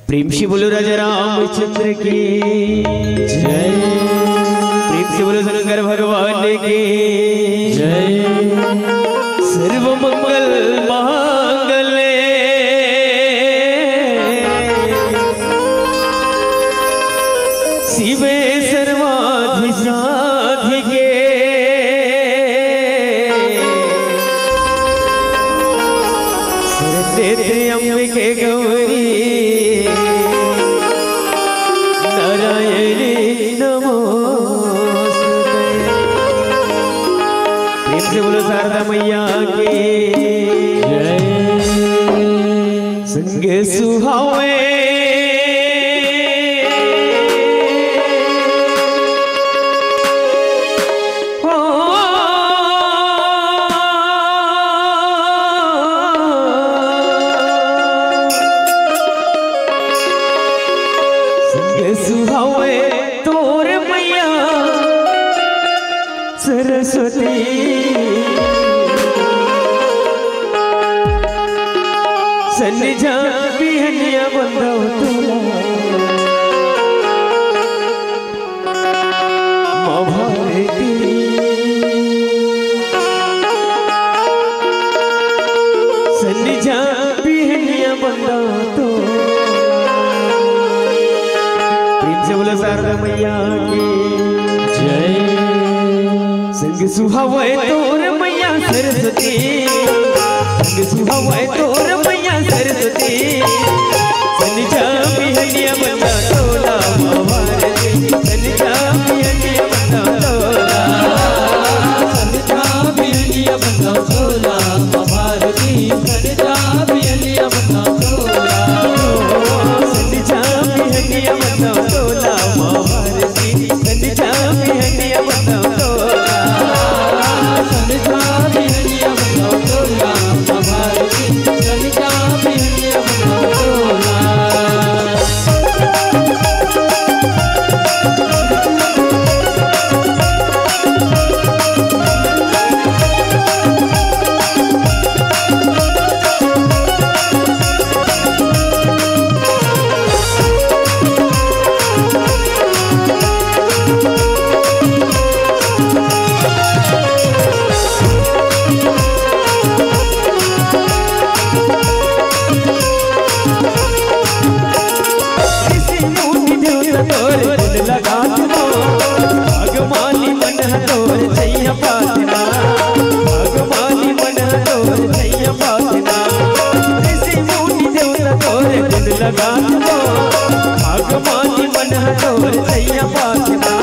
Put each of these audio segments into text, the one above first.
प्रेम से बोलो राजा रामचंद्र की जय। प्रेम से बोलो शंकर भगवान की जय। सर्व मंगल मांगल्ये शिवे सर्वाधि साधिके शरदे त्र्यंबके गौरी नारायणी नमोस्तुते। प्रेम से बोलो शारदा मैया की जय। संग सुहावे सुहावे तोर मैया सरस्वती। सन्निजा बिहनिया बंदो तोला माँ भारती। सन्निजा बिहनिया बंदो तो बोला शारदा मैया की जय। संग सुहावे तोर मैया सरस्वती। संग सुहावे तोर मैया सरस्वती। सन्निजा बिहनिया बंदा तोला माँ भारती। सन्निजा बिहनिया बंदा तोला। सन्निजा बिहनिया बंदा तोला माँ भारती। सन्निजा बिहनिया बंदा तोला। सन्निजा बिहनिया बंदा तोला माँ भारती। सन्निजा बिहनिया बंदा तोला। सन्निजा बिहनिया बंदा तोला माँ भारती। सन्निजा बिहनिया बंदा तोला। भगवानी मन तोर छैया पातना। भगवानी मन तोर छैया पातना। ऋषि मुनि देवता तोर गुण लगात हो। भगवानी मन तोर छैया पातना।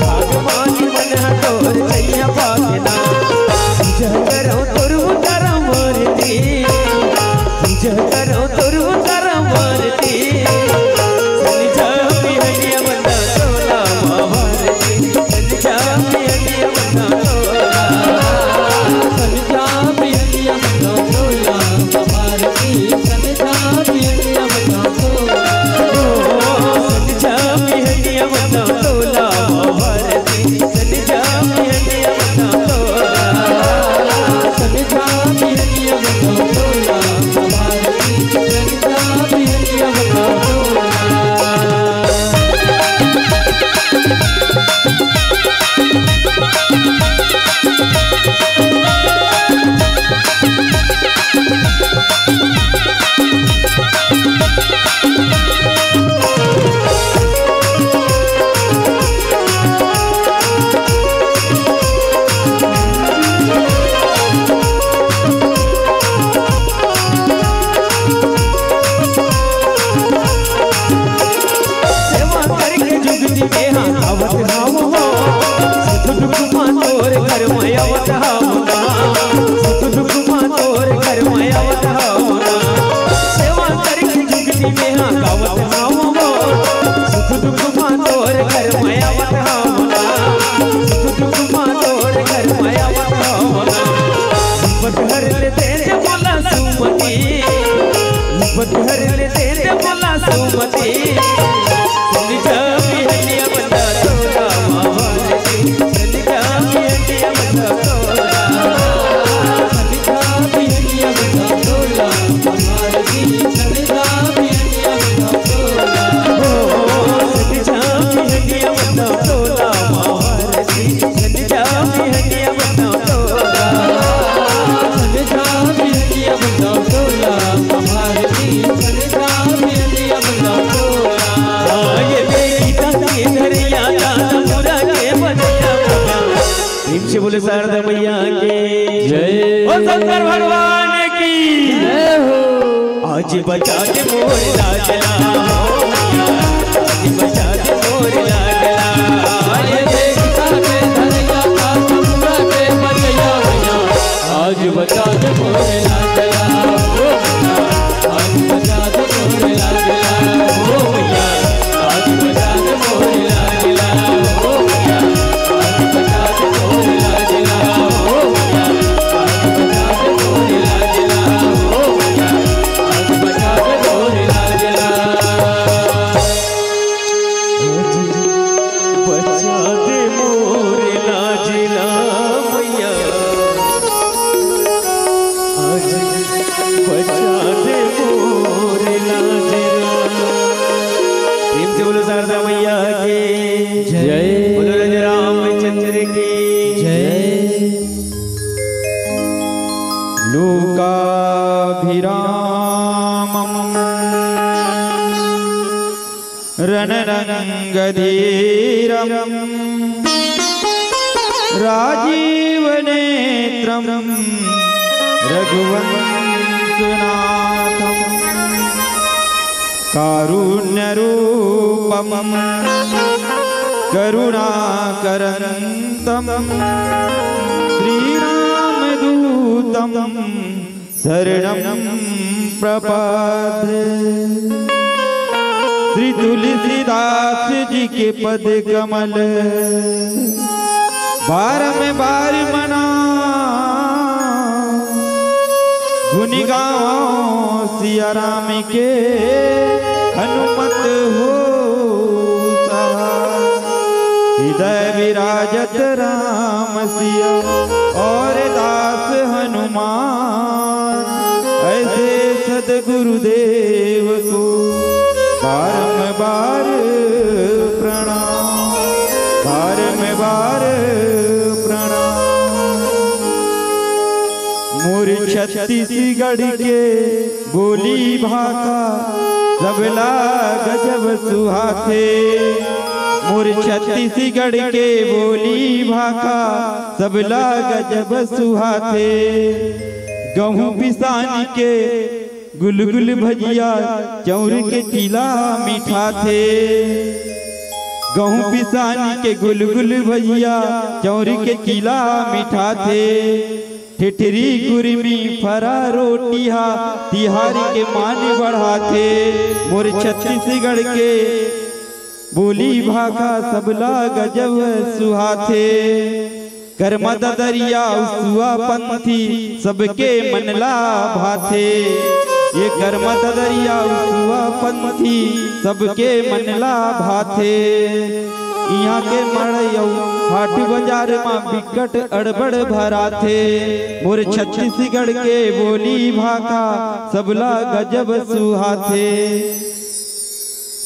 भगवानी मन तोर छैया पातना। पूजा करो तोर उतारा मूर्ति। पूजा करो तोर उतारा मूर्ति। सन्निजा बिहनिया बंदा तोला माँ भारती। सन्निजा बिहनिया बंदा तोला। सन्निजा बिहनिया बंदा तोला माँ भारती। सन्निजा बिहनिया बंदा तोला। सन्निजा बिहनिया बंदा तोला माँ भारती। सन्निजा बिहनिया बंदा तोला। सन्निजा बिहनिया बंदा तोला माँ भारती। सन्निजा बिहनिया बंदा तोला। सेवा करके जुगती में हाँ आवत राम हो। सुख दुख मां तोर घर में आवत होना। सुख दुख मां तोर घर में आवत होना। सेवा करके जुगती में हाँ आवत राम हो। सुख दुख मां तोर घर में आवत होना। सुख दुख मां तोर घर में आवत होना। विपत हर ले तेरे बोला सुमति। विपत हर ले तेरे बोला सुमति। सन्निजा बिहनिया बंदा तोला माँ भारती। सन्निजा बिहनिया बंदा तोला। सन्निजा बिहनिया बंदा तोला। बोले शारदा मैया के जय। ओ शंकर भगवान की जय हो। आज बचा दे मोर लाडला, आज बचा दे मोर लाडला। आज बचा दे मोर लाडला, आज बचा दे मोर लाडला, ओ मैया आज बचा दे मोर लाडला, आज बचा दे मोर लाडला, आज बचा दे मोर लाडला, आज बचा दे मोर लाडला। बचा दे मोर लाडला मैया, आज बचा दे मोर लाडला। प्रेम से बोलो शारदा मैया के जय। बोलो राजा रामचंद्र की जय। लोकाभिरामम् रणरङ्गधीरम् राजीवनेत्रम् रघुवंशनाथम् कारुण्यरूपम् करुणाकरन्तम् श्रीरामदूतम् शरणं प्रपद्ये। श्री तुलसीदास जी के पद कमल बार मना गुण गाओ सिया राम के हनुमत हो हृदय विराजत राम सिया और दास हनुमान। ऐसे सदगुरुदेव को बारंबार प्रणाम, बारंबार प्रणाम। मोर छत्तीसगढ़ के बोली भाषा सबला गजब सुहाथे। मोर छत्तीसगढ़ के बोली भाषा सबला गजब सुहाथे। गहूँ पिसान के गुलगुल भजिया चौर के चीला मीठा थे। गहूँ पिसानी के गुलगुल भजिया चौर के चीला मीठा थे। ठिठरी गुरमी फरा रोटिया तिहारी के मान बढ़ाते। मोर छत्तीसगढ़ के बोली भाषा सबला गजब सुहाथे। कर्मा दरिया उसुआ पंथी सबके मनला भाथे। ये कर्मा दरिया उसुआ पंथी सबके मनला भाथे। यहाँ के मड़यौ हाट बाजार में बिकट अड़बड़ भराथे। मोर छत्तीसगढ़ के बोली भाषा सबला गजब सुहाथे।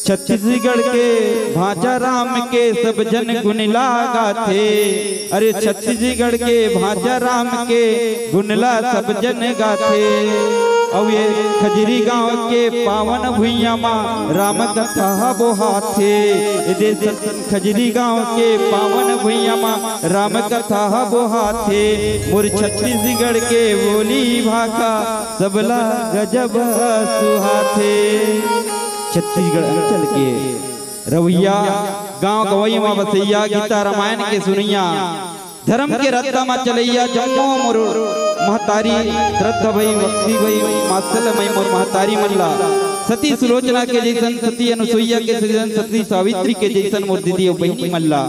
छत्तीसगढ़ के भाषा राम के सब जन गुणला गाथे। अरे छत्तीसगढ़ के भाषा राम के गुणला सब जन गाथे। और ये खजरी गांव के पावन भुइया माँ राम कथा बोहाथे। खजरी गांव के पावन भुइया माँ राम कथा बोहाथे। मोर छत्तीसगढ़ के बोली भाषा सबला गजब सुहाथे। छत्तीसगढ़ अंचल के रवैया गांव गवैया माँ बसैया गीता रामायण के सुनैया धर्म के रत्ता माँ चलैया जम्मो मोर महतारी श्रद्धा भई भक्ति भई मासल मई मोर महतारी मल्ला। सती सुलोचना के जैसन सती अनुसुईया के जैसन सती सावित्री के जैसन मोर दीदी और बहनी मल्ला।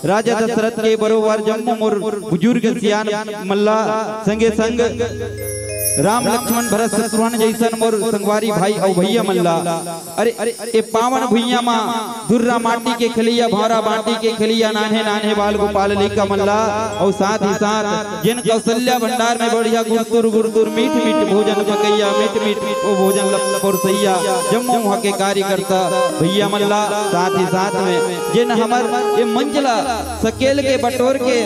राजा दशरथ के बरोबर जम्मो मोर बुजुर्ग सियान मल्ला। संगे संग राम लक्ष्मण भरत शत्रुघ्न जैसन मोर संगवारी भाई और भैया मल्ला। अरे ए पावन भुइया माँ दुर्रा माटी के खलिया भौरा माटी के खलिया नान्हे नान्हे बाल गोपाल लेका मल्ला। और साथ ही साथ जिन कौशल्या भंडार में बढ़िया गुड़तुर मीठ मीठ भोजन पकैया मीठ मीठ वो भोजन लपरसैया जम्मू वहाँ के कार्यकर्ता भैया मल्ला। साथ ही साथ में जिन हमर ये मंजिला सकेल के बटोर के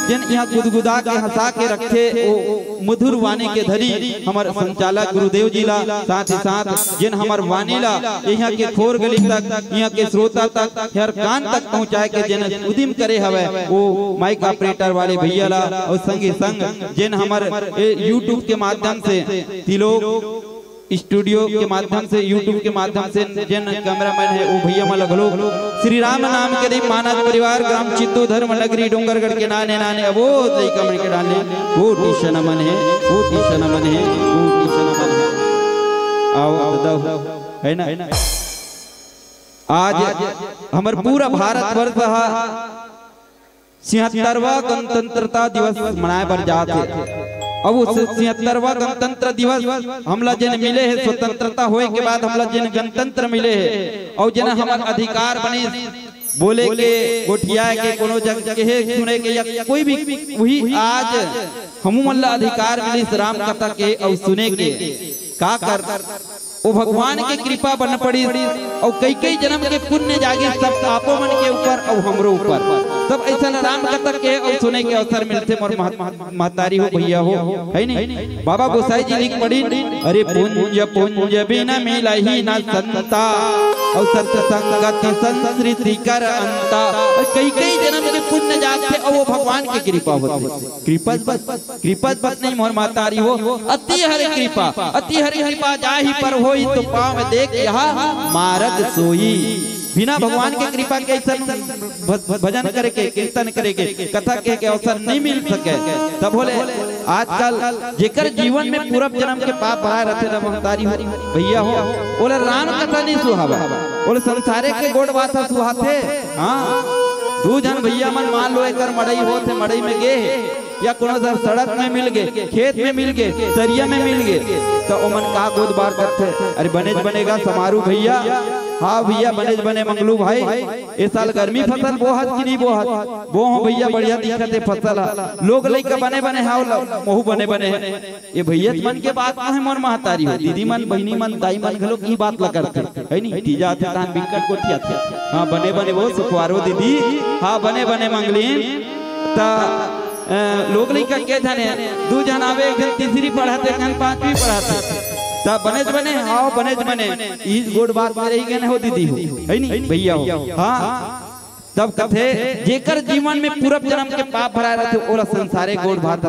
जिन यहाँ गुदगुदा के हंसा के रखे ओ मधुर वाणी के धरी हमारे संचालक गुरुदेव जी ला, साथ ही साथ जिन हमार वाणी ला यहाँ के खोर गली तक, यहाँ के श्रोता तक, हर कान तक पहुँचाए के जिन उद्यम करे हवे वो माइक ऑपरेटर वाले भैया ला, और संगे संग जिन हमारे यूट्यूब के माध्यम से तिलोक स्टूडियो के माध्यम से, यूट्यूब के माध्यम से जिन कैमरामैन है वो भैया मला घलो श्री राम नाम के दी मानस परिवार ग्राम चित्तू धर्म नगरी डोंगरगढ़ के नाने नाने अब वो कमर के डाले वो टीशन मन है, वो टीशन मन है, वो टीशन मन है। आओ दादा है ना, आज हमार पूरा भारत वर्ष 76वां गणतंत्रता दिवस मनाए बर जाते। अब उस 76वां गणतंत्र दिवस हमला जिन मिले है, स्वतंत्रता होए के बाद हमला जिन गणतंत्र मिले है और जिन हमार अधिकार बने बोले के गोठिया के कोनो जगह सुने के या कोई भी वही आज हमू मल्ला अधिकार मिली राम कथा के और सुने के का कर वो भगवान के कृपा बन पड़ी और कई कई जन्म के पुण्य जागे सब आपो मन के ऊपर और हमरो ऊपर सब ऐसा राम कथा के और सुने के अवसर मिलते मोर महतारी हो भैया हो है नहीं। बाबा गोसाई जी लिख पड़ी अरे पुंज पुंज बिना मिलही ना संता और सत्संगत संस्कृति कर अंता। कई कई जन्म के पुण्य जाते और वो भगवान की कृपा होती। कृपा बस नहीं मोर महतारी हो अति हरि कृपा, अति हरि कृपा जाहि पर होई तो पाँव में देख यहाँ मारद सोई। बिना भगवान के कृपा के भजन करे के कीर्तन करे के कथा के अवसर नहीं मिल सके। तब बोले आजकल जेकर जीवन में पूरा जन्म के पाप भरा रहते महतारी हो भैया हो बोले राम कथा नहीं सुहावा, बोले संसारे के गोड़ बात सुहाते। हाँ दू जन भैया मन मान लो एक मड़ई होते, मड़ई में गे या कोनो सड़क में मिल गए, खेत में मिल गए, दरिया में मिल गए तो ओमन का गोद बार करते अरे बनेज बनेगा समारू भैया। हाँ भैया बनेज बने मंगलू भाई इस साल गर्मी फसल बोहत की नहीं बोहत वो हो भैया बढ़िया दिखते फसल लोग लइका बने बने हाउ महू बने बने ये भैया मन के बात है मोर महतारी हो दीदी मन बहनी मन दाई मन घलो की बात ल करते है नहीं तीजा थे तान बिकट कोठिया थे। हाँ बने बने वो सुखवारो दीदी, हाँ बने बने मंगलीन ता लोग लइका के जाने दू जन आवे एक दिन तीसरी पढ़ाते एक दिन पांचवी पढ़ाते तब बनेज बने हाओ बनेज बने इस गोड़ बात में रही गए हो दीदी हो है नहीं भैया हो। हाँ तब कथे जेकर जीवन में पूरब जन्म के पाप भरा रहते ओला संसारे गोड़ भात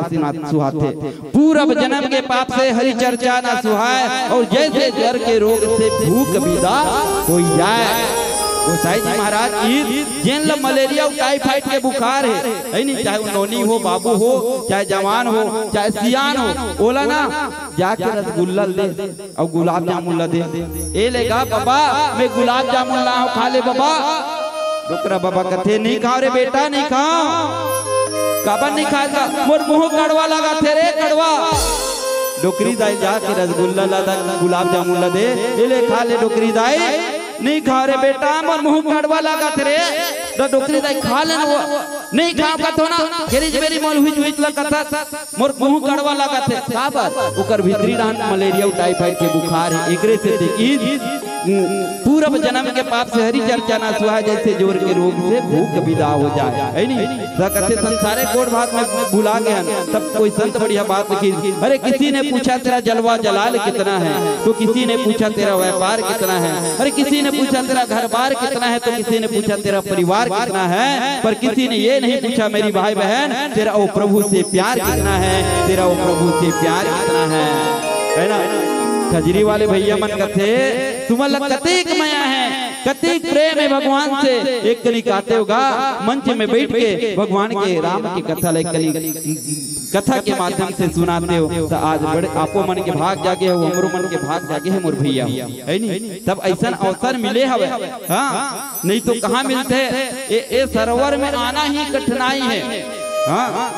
सुहाते। पूरब जन्म के पाप से हरि चर्चा ना सुहाए और जैसे जर के रोग से भूख विदा हो जाए। गोसाई जी महाराज जिन ला मलेरिया और टाइफाइड के बुखार है नहीं, चाहे नोनी हो बाबू हो चाहे जवान हो चाहे सियान हो ओला ना जाके रसगुल्ला ले और गुलाब जामुन ला दे ए लेगा बाबा मैं गुलाब जामुन ला खा ले बाबा। डोकरा बाबा कथे नहीं खाओ रे बेटा नहीं खाओ काबर नहीं खाएगा मोर मुंह कड़वा लगा थे रे कड़वा। डोकरी दाई जाके रसगुल्ला ला गुलाब जामुन ला दे ए ले खा ले डोकरी दाई नहीं खा रे बेटा मोर मुंह कड़वा लगा थे रे तो डोकरी दाई खा ले वो नहीं खाओ का तो ना घेरी मेरी मोल हुई लगता मोर मुंह कड़वा लगा थे काबर ओकर भीतरी रहन मलेरिया और टाइफाइड के बुखार है एकरे से देखी पूरब जन्म के पाप से हरि चर्चा ना सुहाए जैसे जोर के रोग से भूख विदा हो जाए है नहीं। कथे संसारे कोट भाग में भुला गए तब कोई संत बढ़िया बात लिखी अरे किसी ने पूछा तेरा जलवा जलाल कितना है तो किसी ने पूछा तेरा व्यापार कितना है, अरे किसी ने पूछा तेरा घर बार कितना है तो किसी ने पूछा तेरा परिवार कितना है, पर किसी ने ये नहीं पूछा मेरी भाई बहन तेरा ओ प्रभु से प्यार कितना है, तेरा ओ प्रभु से प्यार कितना है ना। खजरी वाले भैया मन कथे तुम्हारा कतेक माया है कतेक प्रेम है भगवान से एक कली कहते होगा मंच में बैठ के भगवान के राम की कथा कथा के माध्यम से सुनाते हो तो आज बड़े आपो मन के भाग जागे हो हमरो मन के भाग जागे है मोर भैया है नहीं। तब ऐसा अवसर मिले हवे हाँ नहीं तो कहाँ मिलते ए सरोवर में आना ही कठिनाई है। हाँ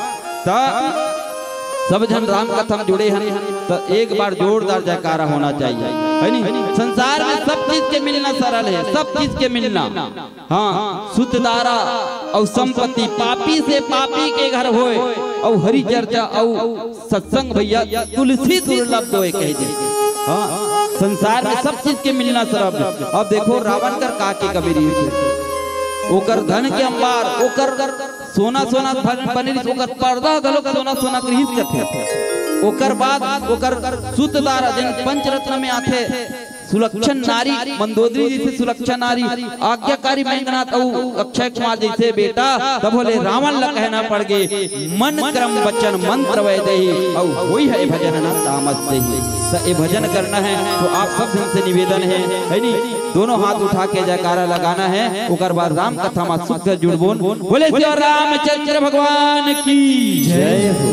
सब जन राम कथा में जुड़े हैं तो एक बार जोरदार जयकारा होना चाहिए है नहीं। संसार में सब चीज के मिलना सरल है, सब चीज के मिलना हाँ शुद्ध दारा और संपत्ति पापी से पापी के घर होए और हरि चर्चा और सत्संग भैया तुलसी दुर्लभ तो कहे हाँ संसार में सब चीज के मिलना सरल है। अब देखो रावण कर काके कबीरी ओकर धन के अंबार ओकर सोना सोना बनेली ओकर पर्दा गलो सोना सोना करीस करथे। ओकर बाद ओकर सुतदार जिन पंचरत्न में आथे सुलक्षण नारी मंदोदरी जैसे सुलक्षण नारी, आज्ञाकारी मेघनाथ और अक्षय कुमार जैसे बेटा तब बोले रावण ला कहना पड़ गए मन क्रम वचन मंत्र वै देही और वही है भजन ना तामस देही। तो ये भजन करना है तो आप सब से निवेदन है नहीं, दोनों हाथ उठा के जयकारा लगाना है। ओकर बाद राम कथा में सुख जुड़बोन बोले श्री रामचंद्र भगवान की जय हो।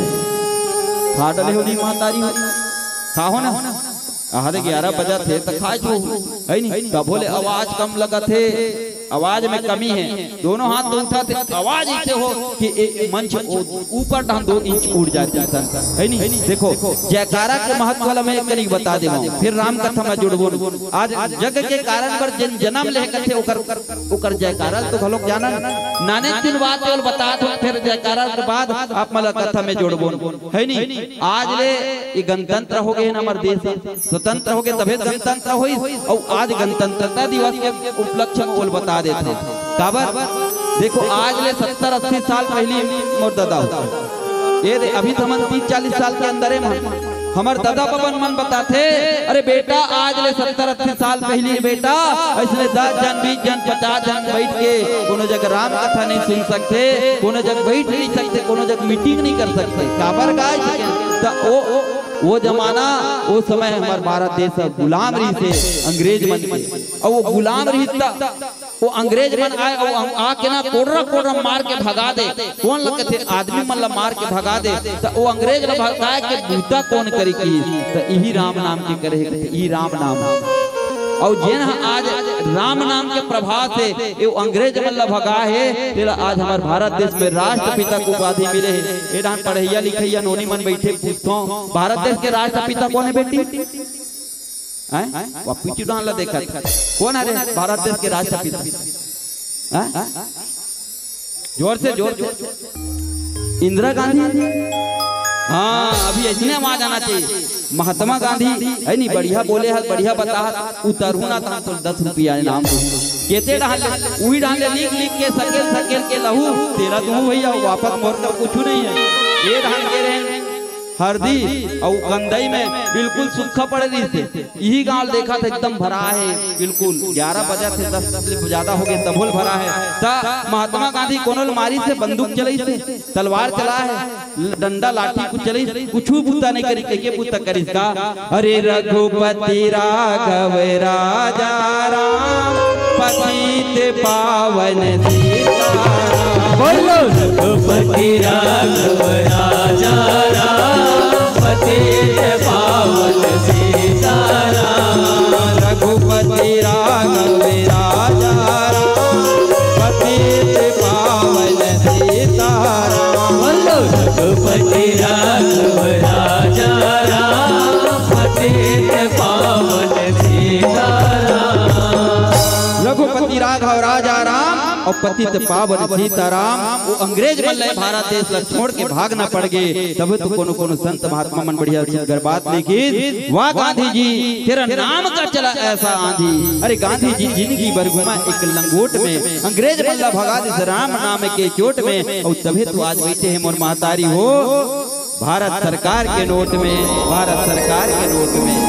खा डले होली मातारी खाओ ना आधे 11 बजा थे तो खाए जो है नहीं। तब बोले आवाज कम लगा थे, आवाज में कमी है। दोनों हाथ तो उठा थे, आवाज ऐसे हो कि मंच ऊपर 2 इंच उड़ जाती है नहीं। देखो जयकारा के महत्व में कहीं बता दे, फिर राम कथा में जुड़बो। आज जग के कारण पर जिन जन्म लेकर थे ओकर जयकारा तो भलोक जाना नाने दिन बाद केवल बता दो, फिर जयकारा के बाद आप मला कथा में जुड़बो है नहीं। आज ले ये गणतंत्र हो गए हमारे देश, स्वतंत्र हो गए तभी गणतंत्र हुई। और आज गणतंत्रता दिवस के उपलक्ष्य में बता देते काबर। देखो आज ले 70-80 साल पहले मोर दादा ये अभी तो मन 30-40 साल के अंदर है हमार दादा बबन मन बताते, अरे बेटा आज ले 70-80 साल पहले बेटा इसलिए 10 जन 20 जन 50 जन बैठ के कोनो जगह राम कथा नहीं सुन सकते, कोनो जगह बैठ नहीं सकते, कोनो जगह मीटिंग नहीं कर सकते काबर गाय। वो जमाना वो समय हमारे भारत देश गुलाम रही से अंग्रेज मन के, और वो गुलाम रही वो अंग्रेज मन आए और आके ना कोडरा मार के भगा दे। कौन लगे थे आदमी मन ला मार के भगा दे तो वो अंग्रेज ला भगा के बूता कौन करे की तो यही राम नाम के करे, यही राम नाम। और जिन आज राम नाम के प्रभाव से ये अंग्रेज मन ला भगा है, तेरा आज हमारे भारत देश में राष्ट्रपिता को उपाधि मिले है। ये डान पढ़ैया लिखैया नोनी मन बैठे पूछतो भारत देश के राष्ट्रपिता कौन है बेटी? पीछू डान ला देखा कौन है भारत देश के राष्ट्रपिता? जोर से जोर। इंदिरा गांधी। हाँ अभी ऐसे आवाज आना चाहिए। महात्मा गांधी है नहीं, बढ़िया बोले है, बढ़िया बता उतरू ना तो 10 रुपया नाम केते डाल वही डाल लिख के सकेल के लहू तेरा दूं भैया वापस मोर का कुछ नहीं है। ये डाल के रहे हरदी और गंदई में बिल्कुल सूखा पड़ रही थे। यही गांव देखा था एकदम भरा है बिल्कुल। 11 बजे थे 10 से ज्यादा हो गए तबोल भरा है। महात्मा गांधी कोनो मारी से बंदूक चलाई से, तलवार चला है, डंडा लाठी कुछ चलाई, कुछ बूता नहीं करी के बूता करी का। अरे रघुपति राघव राजा राम पतित पावन सीताराम। बोलो रघुपति राघव राजा राम पतित पावन सीताराम। रघुपति राघव राजा राम पतित पावन सीताराम। बोलो रघुपति राघव राजा राम पतित पावन सीताराम। रघुपति राघव राजा राम और पतित पावन सीताराम। वो अंग्रेज मन ले भारत देश ला छोड़ के भागना पड़ गए। तब तो कोनो कोनो संत महात्मा मन बढ़िया बात लिखी। वाह गांधी जी तेरा नाम का चला ऐसा आंधी। अरे गांधी जी जिंदगी भर घुमा एक लंगोट में, अंग्रेज मन ला भगा दे राम नाम के चोट में। और तभी तो आज बैठे हैं मोर महतारी हो भारत सरकार के नोट में, भारत सरकार के नोट में।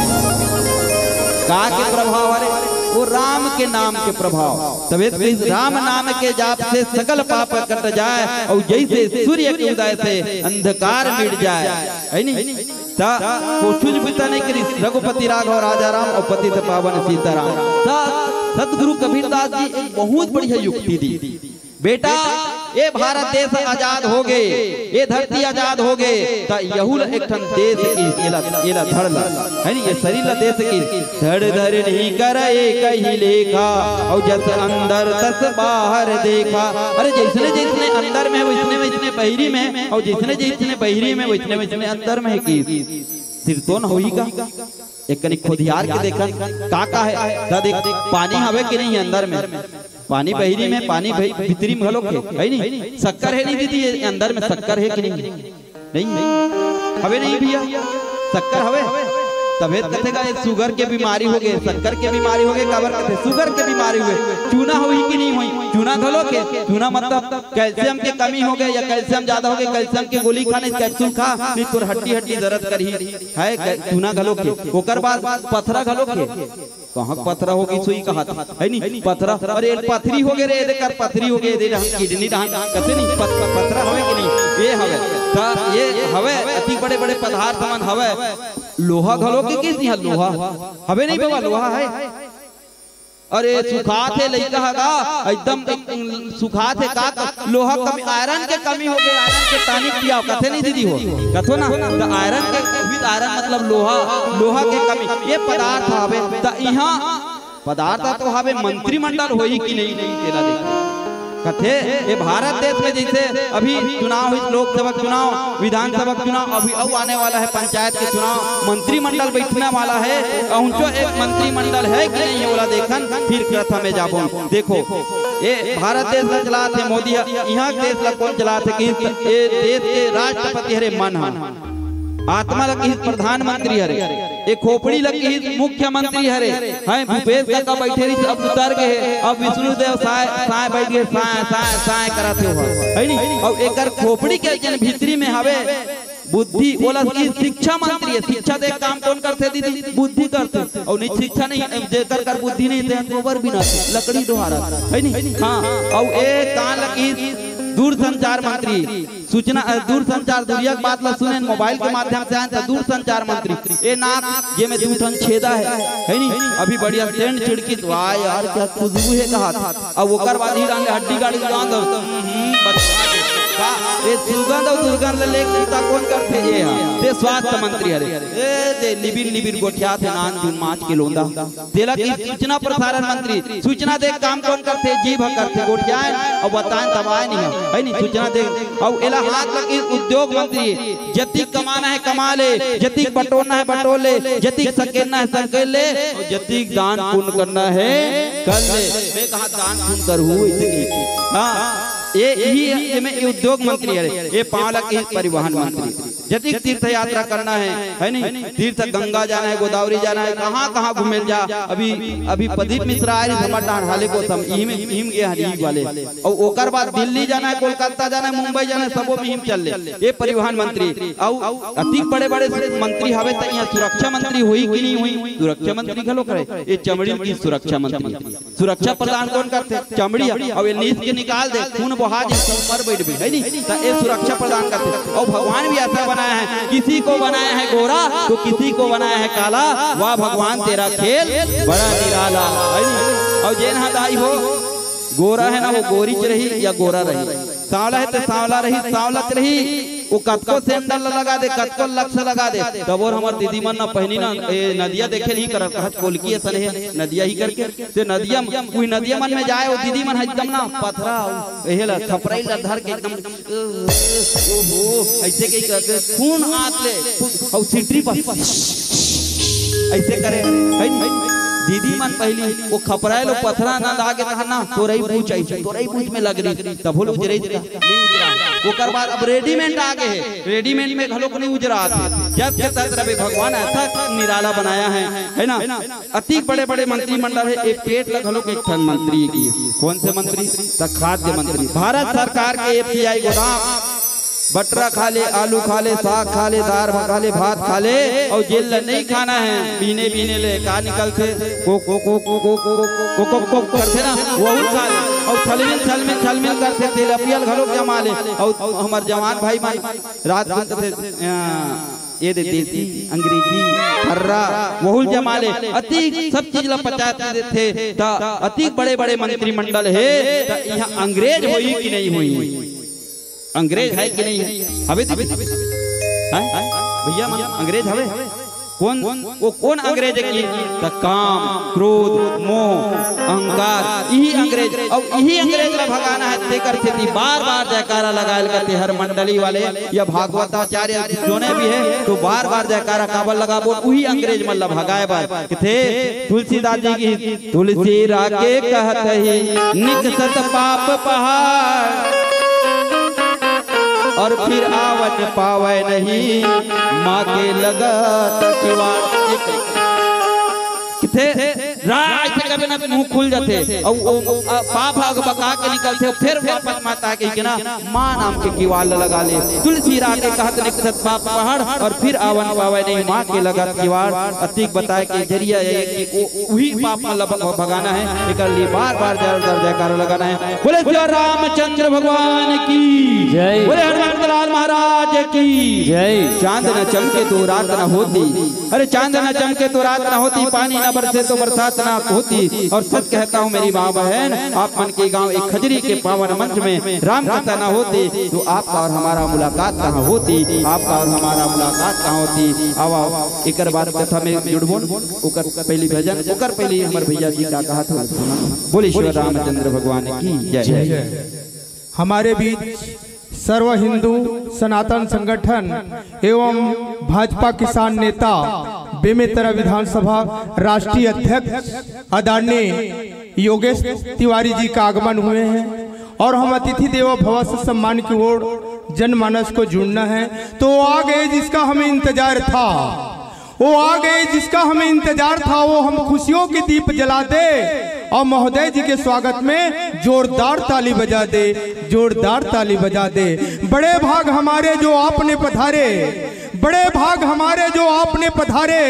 का के प्रभाव है वो राम के नाम के प्रभाव। तभी राम नाम के जाप से सकल पाप कट जाए और जैसे सूर्य के उदय से अंधकार मिट जाए है नहीं। कुछ भी नहीं करी रघुपति राघव राजा राम और पतित पावन सीताराम। सतगुरु कबीरदास जी एक बहुत बढ़िया युक्ति दी। बेटा ये भारत देश आजाद हो गए, ये धरती आजाद हो गए तो यहू एक ठन देश की एला धड़ ला है नहीं। ये शरीर ला देश की धड़ धड़ नहीं करे कहीं लेखा और जस अंदर तस बाहर देखा। अरे जिसने जिसने अंदर में वैसने वैसने बहिरी में, और जिसने जिसने बहिरी में वैसने वैसने अंदर में की सिर तो न होई का। एक कनी खुदियार के देखा का है ता देख पानी हवे कि नहीं अंदर में, पानी बहिरी में, पानी भीतरी में घलोक है नहीं। शक्कर है नहीं दीदी अंदर में, शक्कर है कि नहीं? नहीं हवे नहीं भैया शक्कर हवे तबियत कथेगा एक शुगर के बीमारी हो गए, शक्कर के बीमारी हो गए, काबर कथे शुगर के बीमारी हुए, चूना हुई कि नहीं हुई, चूना धलो के, चूना मतलब कैल्शियम के कमी हो गए या कैल्शियम ज्यादा हो गए, कैल्शियम की गोली खाने कैप्सूल खा नहीं तो हड्डी हड्डी दर्द करी है, चूना घलो के। ओकर बाद पथरा घलो के, कहाँ पथरा होगी सुई कहा है नहीं पथरा, अरे पथरी हो गए रे, कर पथरी हो गए, किडनी कथे नहीं पथरा हवे कि नहीं, ये हवे ये हवे अति बड़े बड़े पदार्थ मन हवे। लोहा घलो के किस यहाँ लोहा हवे नहीं बाबा, लोहा है। अरे सुखा थे लइका हगा एकदम सुखा थे का लोहा कमी, आयरन के कमी हो गए, आयरन के टॉनिक पिया कथे नहीं दीदी हो कथो ना, तो आयरन के विद आयरन मतलब लोहा, लोहा के कमी ये पदार्थ हवे। तो यहाँ पदार्थ तो हवे मंत्रिमंडल होई कि नहीं तेरा देख कथे ये भारत देश में जैसे अभी चुनाव हुई, लोकसभा चुनाव, विधानसभा चुनाव, अभी अब आने वाला है पंचायत के चुनाव, मंत्रिमंडल बैठने वाला है, उनको एक मंत्रिमंडल है कि नहीं बोला देखन फिर प्रथम में जाबो। देखो ये भारत देश का चला थे मोदी, यहाँ देश ला कौन चला थे कि ये देश के राष्ट्रपति हरे मन आत्मा लगी प्रधानमंत्री हरे, एक खोपड़ी लगी मुख्यमंत्री हरे, हैं भूपेश का बैठे रही अब उतर गए, अब विष्णुदेव साय बैठ गए, साय कराते हो है नहीं। और एक खोपड़ी के जन भीतरी में हवे बुद्धि बोला कि शिक्षा मंत्री है, शिक्षा दे काम कौन करते दीदी, बुद्धि करते, और नहीं शिक्षा नहीं देकर कर बुद्धि नहीं दे गोबर बिना लकड़ी डोहारा है नहीं। हाँ और एक कान लगी दूरसंचार मंत्री, सूचना दूरसंचार दुनिया की बात ला सुने मोबाइल के माध्यम से आए, दूरसंचार मंत्री ये नाक ये में दूठन छेदा है नहीं, अभी बढ़िया सेंट छिड़की तो आए यार क्या खुशबू है कहा, अब वो कर बाद ही डाले हड्डी गाड़ी बांध ये सुगंध और दुर्गंध लेके कौन करते ये स्वास्थ्य मंत्री हरे दे लिबिर गोठिया थे नान जून माच के लोंदा तेला की सूचना प्रसारण मंत्री, सूचना दे काम कौन करते जीभ करते गोठिया और बताएं दबाए नहीं है नहीं सूचना दे। और एला हाथ लगी उद्योग मंत्री, जतिक कमाना है कमा ले, जतिक बटोरना है बटोर ले, जतिक सकेलना है सकेल ले, और जतिक दान पुण्य करना है कर ले। मैं कहा दान पुण्य करूँ इसे हाँ ये में उद्योग मंत्री है, ये 5 लाख परिवहन मंत्री, जतिक तीर्थ यात्रा करना है नहीं, तीर्थ गंगा जाना है, गोदावरी जाना है, कहाँ घूमे जा। अभी प्रदीप मिश्रा हाले को सम हिम गए हरीब वाले, और ओकर बाद दिल्ली जाना है, कोलकाता जाना है, मुंबई जाना है, सबो में हिम चल ले, ये परिवहन मंत्री। और अति बड़े बड़े मंत्री हवे तो यहाँ सुरक्षा मंत्री हुई कि नहीं हुई, सुरक्षा मंत्री घलो करे, ये चमड़ी की सुरक्षा मंत्री, सुरक्षा प्रदान कौन करते चमड़ी, और ये नीच के निकाल दे खून बहा मर बैठ भी है नहीं, तो ये सुरक्षा प्रदान करते। और भगवान भी ऐसा बनाया है, किसी को बनाया है गोरा तो किसी को बनाया है काला, वाह भगवान तेरा खेल बड़ा निराला है नहीं। और जेन दाई हो गोरा है ना वो गोरीच रही या गोरा रही, सांवला है तो सांवला रही सांवलत रही, वो कतको सैंडल लगा दे कतको लक्ष्य लगा दे। तब और हमार दीदी मन ना पहनी ना नदिया देखे नहीं कर कहत कोलकी सन है नदिया ही करके ते नदिया कोई नदिया मन में जाए वो दीदी मन एकदम ना पथरा एहेला छपराई ला धर के एकदम ओहो ऐसे के खून आत ले और सिटरी पर ऐसे करे है दीदी मन पहली वो खपराए लो पथरा ना आगे कहना तोरई पूछ ऐसे तोरई पूछ में लग रही तब वो उजरे नहीं उजरा। ओकर बाद अब रेडीमेड आगे है, रेडीमेड में घलोक नहीं उजरा आते, जब के तक रवि भगवान ऐसा निराला बनाया है ना। अति बड़े बड़े मंत्रिमंडल है, एक पेट ला घलोक एक ठन मंत्री की, कौन से मंत्री, खाद्य मंत्री। भारत सरकार के एफसीआई गोदाम बटरा खा ले, आलू खा ले, साग खा ले, दाल खा ले, भात खा ले, और जेल नहीं खाना है, पीने ले का निकलते को करते ना वो खा ले, और छलमिल करते तेलपियल घरों जमा ले। और हमारे जवान भाई रात ये देसी अंग्रेजी हर्रा वहुल जमा ले, अति सब चीज ला पचाते थे। अति बड़े बड़े मंत्रिमंडल है, यहाँ अंग्रेज हुई कि नहीं हुई, अंग्रेज है कि नहीं है, हवे भैया अंग्रेज हवे कौन, वो कौन अंग्रेज की काम क्रोध मोह अहंकार यही अंग्रेज, और यही अंग्रेज ला भगाना है। तेकर खेती बार बार जयकारा लगायल करते हर मंडली वाले या भागवताचार्य जोने भी है, तो बार बार जयकारा काबल लगा बोल वही अंग्रेज मन ला भगाए बार थे। तुलसीदास जी की तुलसी राके कहत ही निकसत पाप पहाड़, और फिर आवन पावे नहीं, माँ के लगत किवाड़। कभी ना मुंह खुल जाते और पाप भाग बका के निकलते, फिर वापस माता के ना माँ नाम के किवाड़ लगा ले। तुलसी राके कहत निकसत पाप पहाड़, और फिर आवन पावे नहीं, माँ के लगत किवाड़। अतीक बताए के जरिया है कि वही पाप में भगाना है, एक लिए बार बार जयकार लगाना है। बोले श्री रामचंद्र भगवान की जय, बोले हनुमान लाल महाराज की जय। चांद न चमके तो रात न होती, अरे चांद न चमके तो रात न होती, पानी न बरसे तो बरसात ना होती। और सच कहता हूँ मेरी माँ बहन, आप मन के गांव एक खजरी के पावन मंच में राम कथा ना होती तो आपका और हमारा मुलाकात कहाँ होती, आपका और हमारा मुलाकात कहाँ होती। आओ एक बार कथा में जुड़बो, ओकर पहली भजन, ओकर पहली हमारे भैया जी का कहा था। बोले श्री रामचंद्र भगवान की जय। हमारे बीच सर्व हिंदू सनातन संगठन एवं भाजपा किसान नेता बेमेतरा विधानसभा राष्ट्रीय अध्यक्ष आदरणीय योगेश तिवारी जी का आगमन हुए हैं, और हम अतिथि देवो भव से सम्मान की ओर जनमानस को जुड़ना है। तो वो आ गए जिसका हमें इंतजार था, वो आ गए जिसका हमें इंतजार था, वो हम खुशियों के दीप जला दे और महोदय जी के स्वागत में जोरदार ताली बजा दे, जोरदार ताली बजा दे। बड़े भाग हमारे जो आपने पधारे, बड़े भाग हमारे जो आपने पधारे,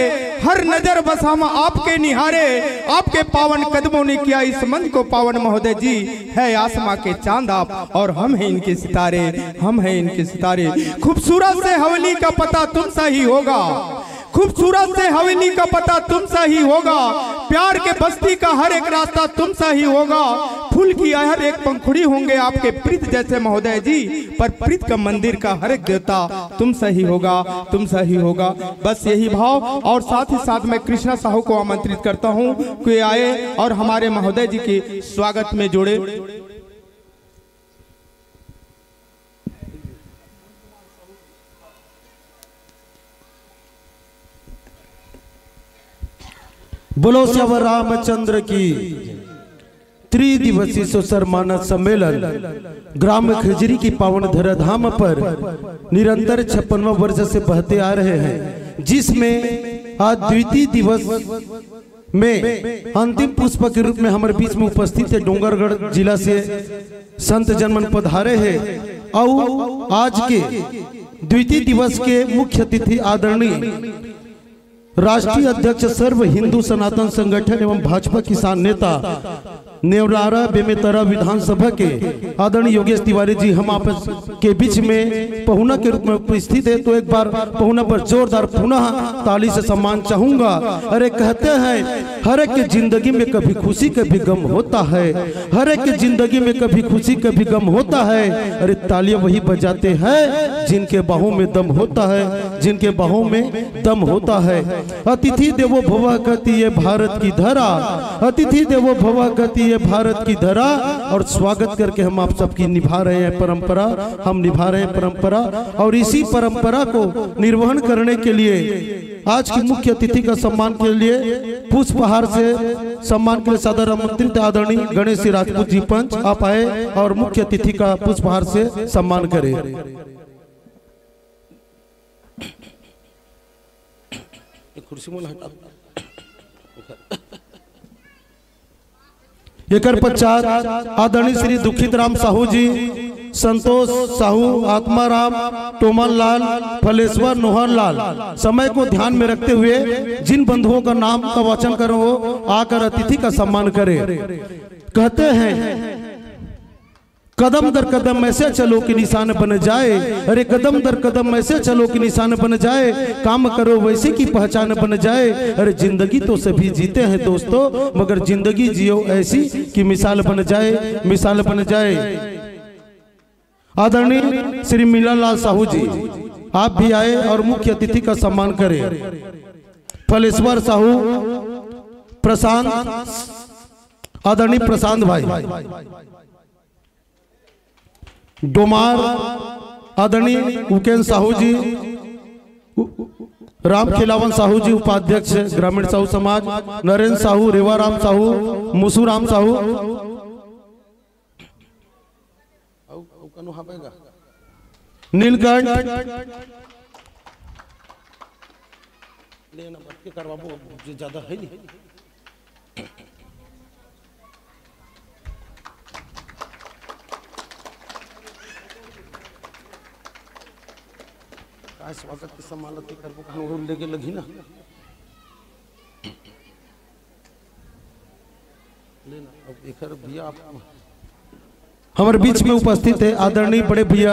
हर नजर बस हम आपके निहारे, आपके पावन कदमों ने किया इस मन को पावन। महोदय जी है आसमां के चांद आप, और हम हैं इनके सितारे, हम हैं इनके सितारे। खूबसूरत से हवेली का पता तुम सा ही होगा, खूबसूरत से हवेली का पता तुम सा ही होगा, प्यार के बस्ती का हर एक रास्ता तुम सा ही होगा, फूल की हर एक पंखुड़ी होंगे आपके प्रीत जैसे महोदय जी, पर प्रीत का मंदिर का हर एक देवता तुम सा ही होगा, तुम सा ही होगा। बस यही भाव, और साथ ही साथ मैं कृष्णा साहू को आमंत्रित करता हूँ कि आए और हमारे महोदय जी के स्वागत में जोड़े। बोलो श्री रामचंद्र की। त्रिदिवसीय सुसर मानस सम्मेलन ग्राम खजरी की पावन धराधाम पर निरंतर 56वां वर्ष से बहते आ रहे हैं, जिसमें आज द्वितीय दिवस में अंतिम पुष्प के रूप में हमारे बीच में उपस्थित है डोंगरगढ़ जिला से संत जनमन पधारे हैं। और आज के द्वितीय दिवस के मुख्य अतिथि आदरणीय राष्ट्रीय अध्यक्ष सर्व हिंदू सनातन संगठन एवं भाजपा किसान नेता नेवरारा बेमेतरा विधानसभा के आदरणीय योगेश तिवारी जी हम आप के बीच में पहुना के रूप में उपस्थित है। तो एक बार पहुना पर जोरदार पुनः ताली से सम्मान चाहूंगा। अरे कहते हैं हर एक की जिंदगी में कभी खुशी कभी गम होता है, हर एक की जिंदगी में कभी खुशी कभी गम होता है। अरे तालियां वही बजाते हैं जिनके बाहों में दम होता है, जिनके बाहों में दम होता है। अतिथि देवो भव कहती है भारत की धरा, अतिथि देवो भव कहती है भारत की धरा। और स्वागत करके हम आप सबकी निभा रहे हैं परंपरा, हम निभा रहे हैं परंपरा। और इसी परंपरा को निर्वहन करने के लिए आज की मुख्य अतिथि का सम्मान के लिए पुष्पहार से सम्मान के लिए सादर आमंत्रित आदरणीय गणेश सिंह राजपूत जी पंच आप आए और मुख्य अतिथि का पुष्पहार से सम्मान करें। एकर पश्चात आदरणीय श्री दुखित राम साहू जी, संतोष साहू, आत्माराम, टोमन लाल, फलेश्वर, नोहर लाल समय को ध्यान में रखते हुए जिन बंधुओं का नाम का वाचन करो वो आकर अतिथि का सम्मान करें। कहते हैं कदम दर कदम ऐसे चलो कि निशान बन जाए, अरे कदम दर कदम ऐसे चलो कि निशान बन जाए, काम करो वैसे की पहचान बन जाए। अरे जिंदगी तो सभी जीते हैं दोस्तों, मगर जिंदगी जियो ऐसी कि मिसाल बन जाए, मिसाल बन जाए। आदरणीय श्री मीला लाल साहू जी आप भी आए और मुख्य अतिथि का सम्मान करें। फलेश्वर साहू, प्रशांत, आदरणीय प्रशांत भाई, डोमार आदरणीय उकेन साहू जी, राम खिलावन साहू जी उपाध्यक्ष ग्रामीण साहू समाज, नरेंद्र साहू, रेवाराम साहू, मुसुराम साहू, नीलकंठ लेना के करवाबो जो ज्यादा है नहीं। काय स्वागत के समालती करबो कनो लेके लगी ना लेना। अब एक भैया आप हमारे बीच में उपस्थित है आदरणीय बड़े भैया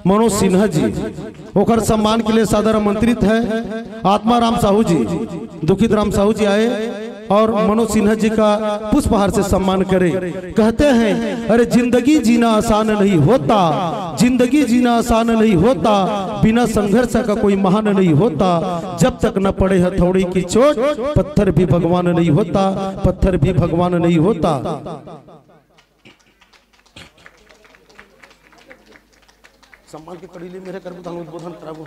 मनोज सिन्हा जी, ओकर सम्मान के लिए सादर आमंत्रित है आत्माराम साहू जी, दुखित राम साहू जी आए और मनोज सिन्हा जी का पुष्पहार से सम्मान करें। कहते हैं अरे जिंदगी जीना आसान नहीं होता, जिंदगी जीना आसान नहीं होता, बिना संघर्ष का कोई महान नहीं होता, जब तक न पड़े हथौड़ी की चोट पत्थर भी भगवान नहीं होता, पत्थर भी भगवान नहीं होता। सम्मान की कड़ी ले मेरे कर उद्बोधन कराबो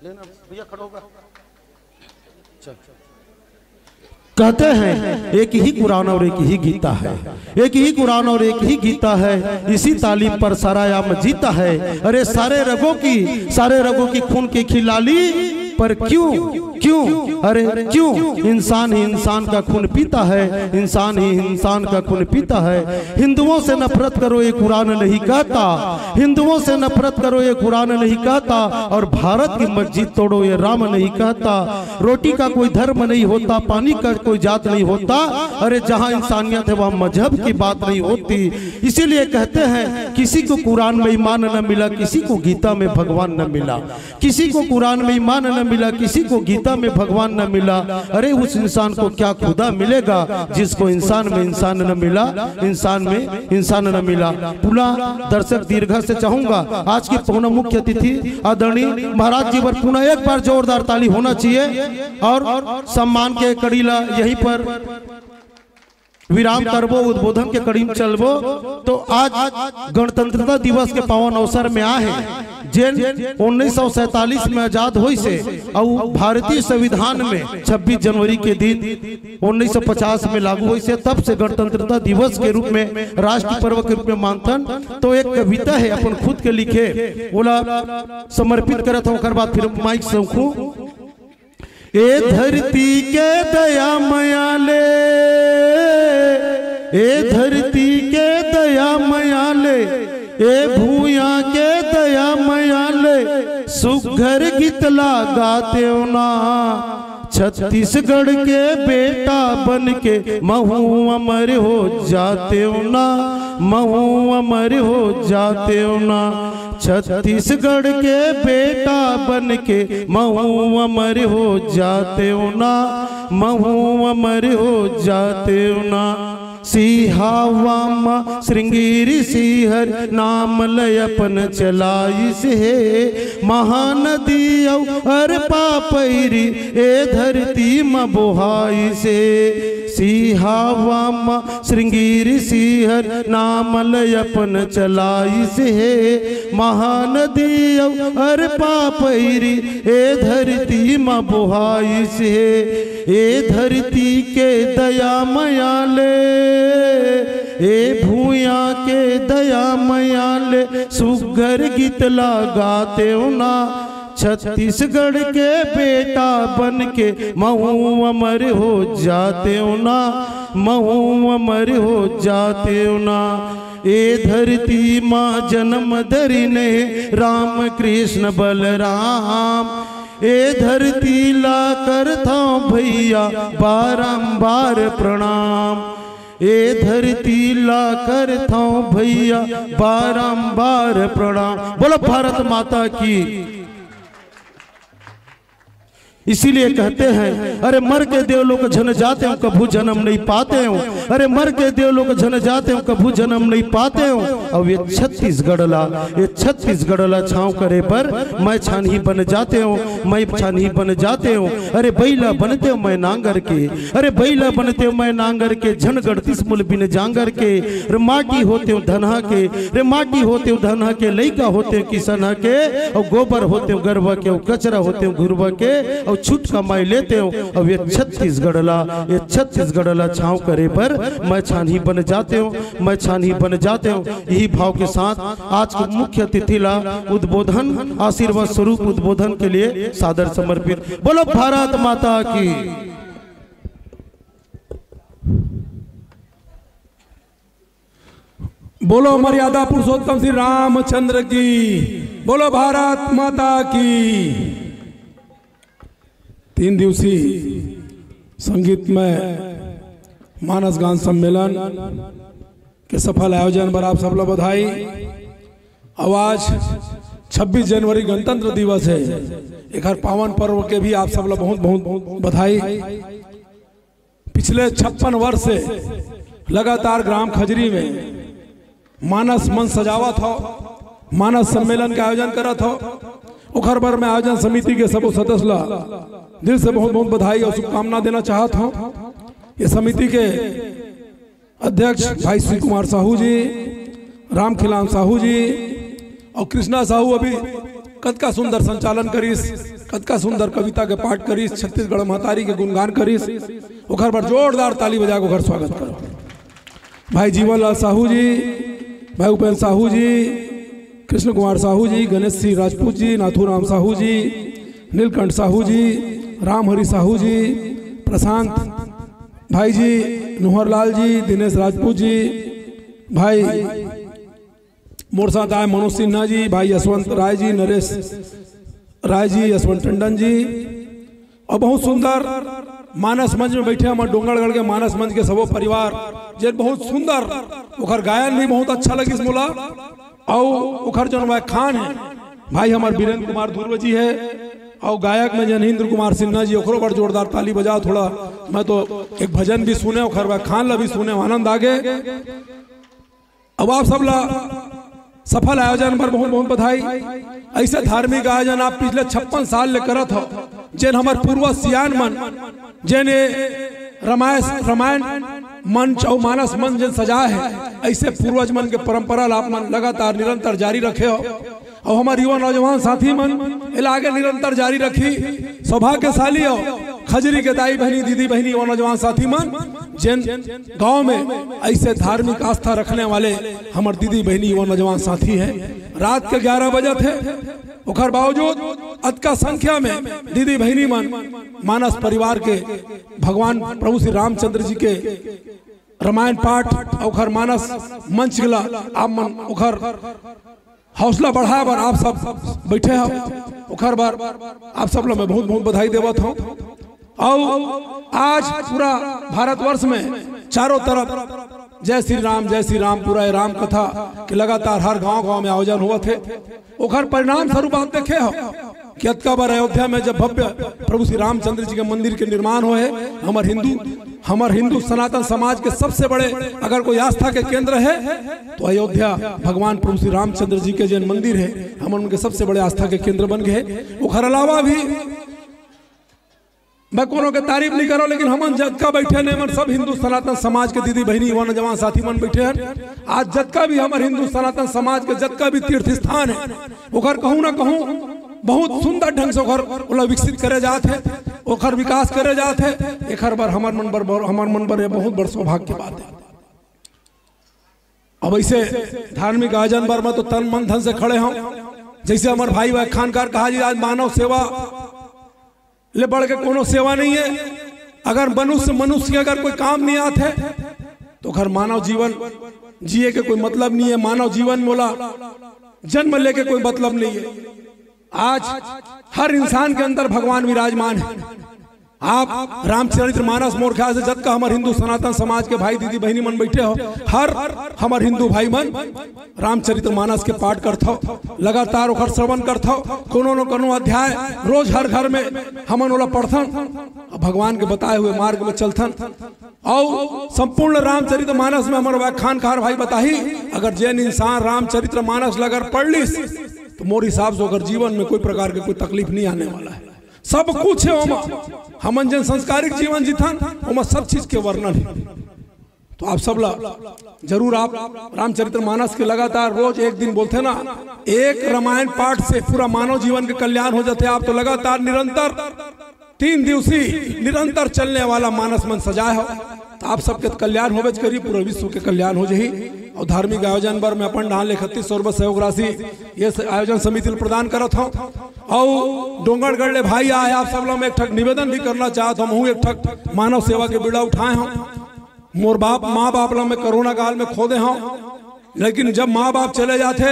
लेना भैया खड़ा होगा। कहते हैं एक ही कुरान और एक ही गीता है, एक ही कुरान और एक ही गीता है, इसी तालीम पर सारा याम जीता है। अरे सारे रगों की खून की खिलाली पर क्यों क्यों अरे क्यों इंसान ही इंसान का खून पीता है, इंसान ही इंसान का खून पीता है। हिंदुओं से नफरत करो ये कुरान नहीं कहता, हिंदुओं से नफरत करो ये कुरान नहीं कहता, और भारत की मस्जिद तोड़ो ये राम नहीं कहता। रोटी का कोई धर्म नहीं होता, पानी का कोई जात नहीं होता, अरे जहां इंसानियत है वहां मजहब की बात नहीं होती। इसीलिए कहते हैं किसी को कुरान में ईमान न मिला, किसी को गीता में भगवान न मिला, किसी को कुरान में ईमान न मिला, किसी को गीता में भगवान न मिला। अरे उस इंसान को क्या खुदा मिलेगा जिसको इंसान में इंसान न मिला, इंसान में इंसान न मिला। पुनः दर्शक दीर्घ से चाहूंगा आज की पुनः मुख्य अतिथि आदरणीय महाराज जी पर पुनः एक बार जोरदार ताली होना चाहिए और सम्मान के कड़ीला यहीं पर विराम करबो, उद्बोधन के कड़ीम चलबो। तो आज गणतंत्रता दिवस के पावन अवसर में आए जेन 1947 में आजाद हुई से और भारतीय संविधान में 26 जनवरी के दिन 1950 में लागू हुई से, तब से गणतंत्रता दिवस के रूप में राष्ट्रीय पर्व के रूप में मानथन। तो एक कविता है अपन खुद के लिखे बोला समर्पित करत हूँ, बाद फिर माइक सौखू। ए धरती के दया मयाले, ए धरती के दया मयाले, ए भूया के दया मयाले, सुघर गीतला गाते ना, छत्तीसगढ़ के बेटा बन के महू अमर हो जाते ना, महू अमर हो जाते ना, छत्तीसगढ़ के बेटा बन के महू अमर हो जाते ना, महू अमर हो जाते ना। सिहावामा श्रृंगीरी सिहर नाम लयपन चलाइस है, महानदी और पापैरी ए धरती म बोहाई से। सिहावामा श्रृंगीरी सिहर नाम लयपन चलाइस है, महानदी और पापैरी ए धरती म बोहाई से। ए धरती के दया मयाले, ए भूया के दया मयाले, सुघर गीतला गाते ना, छत्तीसगढ़ के बेटा बन के महू अमर हो जाते ना, महू अमर हो जाते ना। ए धरती माँ जन्म धरिने राम कृष्ण बलराम, ए धरती ला करता भैया बारंबार प्रणाम, ए धरती ला करता भैया बारंबार प्रणाम। बोलो भारत माता की। इसीलिए कहते हैं अरे मर के देव लोग जन जाते हो कभू जन्म नहीं पाते हो, अरे मर के देव लोग जन जाते हो कभू जन्म नहीं पाते हो। अब ये छत्तीसगढ़ ला छाँव करे पर मैं छानही बन जाते हो, मैं छानही बन जाते हो। अरे बैला बनते हो मैं नांगर के, अरे बैला बनते हो मैं नांगर के, झन गढ़तीस मुल बिन जांगर के। रे माटी होते हो धनहा के, रे माटी होते हो धनहा के, लइका होते हो किसनहा के, और गोबर होते हो गरबा के, और कचरा होते हो घुरबा के, और छुट कमाई लेते हो और ये छत्तीसगढ़ छाँव करे पर मैं छानही बन जाते हो, मैं छानही बन जाते हो। यही भाव के साथ आज को मुख्य अतिथि ला उद्बोधन आशीर्वाद स्वरूप उद्बोधन के लिए सादर समर्पित। बोलो भारत माता की। बोलो मर्यादा पुरुषोत्तम श्री रामचंद्र की। बोलो भारत माता की। 3 दिवसीय संगीतमय मानस गान सम्मेलन के सफल आयोजन पर आप सब लोग बधाई। आज 26 जनवरी गणतंत्र दिवस है, एक हर पावन पर्व के भी आप सब लोग बहुत बहुत बधाई। पिछले 56 वर्ष से लगातार ग्राम खजरी में मानस मंच सजावा था, मानस सम्मेलन का आयोजन करा था। उखर भर में आयोजन समिति के सब सदस्य ला दिल से बहुत बहुत बधाई और शुभकामना देना चाहता हूँ। ये समिति के अध्यक्ष भाई श्री कुमार साहू जी, राम खिलान साहू जी और कृष्णा साहू अभी कतका सुंदर संचालन करीस, कतका सुंदर कविता के पाठ करीस, छत्तीसगढ़ महतारी के गुणगान करीस। उखर पर जोरदार ताली बजा कर स्वागत करो। भाई जीवन लाल साहू जी, भाई उपेंद्र साहू जी, कृष्ण कुमार साहू जी, गणेश सिंह राजपूत जी, नाथूराम साहू जी, नीलकंठ साहू जी, रामहरि साहू जी, प्रशांत भाई जी, नुहरलाल जी, दिनेश राजपूत जी, भाई मोरसा दाय मनोज सिन्हा जी, भाई यशवंत राय जी, नरेश राय जी, यशवंत टंडन जी और बहुत सुंदर मानस मंच में बैठे हमारे डोंगरगढ़ के मानस मंच के सबो परिवार जे बहुत सुंदर उखर गायन भी बहुत अच्छा लगी मोला। और उखर जो खान है भाई हमारे वीरेंद्र कुमार ध्रुव जी है और गायक में जनेंद्र कुमार सिन्हा जी, ओकरो बड़ जोरदार ताली बजाओ थोड़ा। मैं तो एक भजन भी सुने उखर खान ला भी सुने, आनंद आगे। अब आप सब ला सफल आयोजन पर बहुत बहुत बधाई। ऐसे धार्मिक आयोजन आप पिछले 56 साल ले करत हो, जेन हमार पूर्वज सियान मन जेने रामायण मंच और मानस मंच जिन सजा है, ऐसे पूर्वज मन के परंपरा आप मन लगातार निरंतर जारी रखे हो और हमारे युवा नौजवान साथी मन आगे निरंतर जारी रखी। सौभाग्यशाली हो खजरी के दाई बहनी, दीदी बहनी, युवा नौजवान साथी मन जिन गांव में ऐसे धार्मिक आस्था रखने वाले हमारे दीदी बहनी, युवा नौजवान साथी हैं। रात के 11 बजे थे, उखर बावजूद अतका संख्या में दीदी बहनी मन मानस परिवार के भगवान प्रभु श्री रामचंद्र जी के रामायण पाठ उखर मानस मंच गला आप मन उखर हौसला बढ़ाया बार आप सब बैठे हो। उखर बार आप सब लोग मैं बहुत बहुत बधाई देवत हूँ। और आज पूरा भारतवर्ष में चारों तरफ जय श्री राम पूरा राम कथा के लगातार हर गांव में आयोजन हुआ थे। उखर परिणाम स्वरूप आप देखे हो कि अतका बार अयोध्या में जब भव्य प्रभु श्री रामचंद्र जी के मंदिर के निर्माण हुए, हमार हिंदू सनातन समाज के सबसे बड़े अगर कोई आस्था के केंद्र है तो अयोध्या भगवान प्रभु श्री रामचंद्र जी के जैन मंदिर है, हम उनके सबसे बड़े आस्था के केंद्र बन गए। उखर अलावा भी मैं कोनो के तारीफ नहीं करो, लेकिन हम जतका बैठे ने मन सब हिंदू सनातन समाज के दीदी बहनी, युवा नौजवान साथी मन बैठे हैं। आज जतका भी हमारे हिंदू सनातन समाज के जतका भी तीर्थ स्थान है, उखर कहूँ ना कहूँ बहुत सुंदर ढंग से उखर विकसित करे जाते हैं, उखर विकास करे जाते हैं। एक हर बार हमार मन पर बहुत बड़ सौभाग्य की बात है। अब ऐसे धार्मिक आयोजन पर मैं तो तन मन धन से खड़े हूँ। जैसे हमारे भाई खानकार कहा जी, आज मानव सेवा ले बढ़ के कोनो सेवा नहीं है। अगर मनुष्य अगर कोई काम नहीं आते तो घर मानव जीवन जिए के कोई मतलब नहीं है। मानव जीवन मोला जन्म लेके कोई मतलब नहीं है। आज हर इंसान के अंदर भगवान विराजमान है। आप रामचरित्र मानस मोर ख्याल से जब का हमारे हिंदू सनातन समाज के भाई दीदी बहनी मन बैठे हो, हर हमारे हिंदू भाई मन रामचरित्र मानस के पाठ करता हो, लगातार ओखर श्रवण करता हो, कोनो न कोनो अध्याय रोज हर घर में हमन ओला पढ़थन, भगवान के बताए हुए मार्ग में चलथन। और संपूर्ण रामचरित्र मानस में हमारे व्याख्यानकार भाई बताही, अगर जैन इंसान रामचरित्र मानस अगर पढ़ ली तो मोर हिसाब से अगर जीवन में कोई प्रकार के कोई तकलीफ नहीं आने वाला है। सब कुछ है ओमा, हमन जन संस्कारिक जीवन जीथन ओमा सब चीज के वर्णन है। तो आप सब ला जरूर आप रामचरित्र मानस के लगातार रोज एक दिन बोलते ना, एक रामायण पाठ से पूरा मानव जीवन के कल्याण हो जाते। आप तो लगातार निरंतर 3 दिवसीय निरंतर चलने वाला मानस मन सजाए हो। तो आप सबके कल्याण होवे करी, पूरे विश्व के कल्याण हो जही। और धार्मिक आयोजन पर मैं अपन डाल 3100 रुपये सहयोग राशि ये आयोजन समिति प्रदान करत हूँ। और डोंगरगढ़ ले भाई आए, आप सब लोग में एक ठक निवेदन भी करना चाहता हूँ। एक ठक मानव सेवा के बीड़ा उठाए हूँ। मोर बाप माँ बाप लोग में कोरोना काल में खोदे हूँ, लेकिन जब माँ बाप चले जाते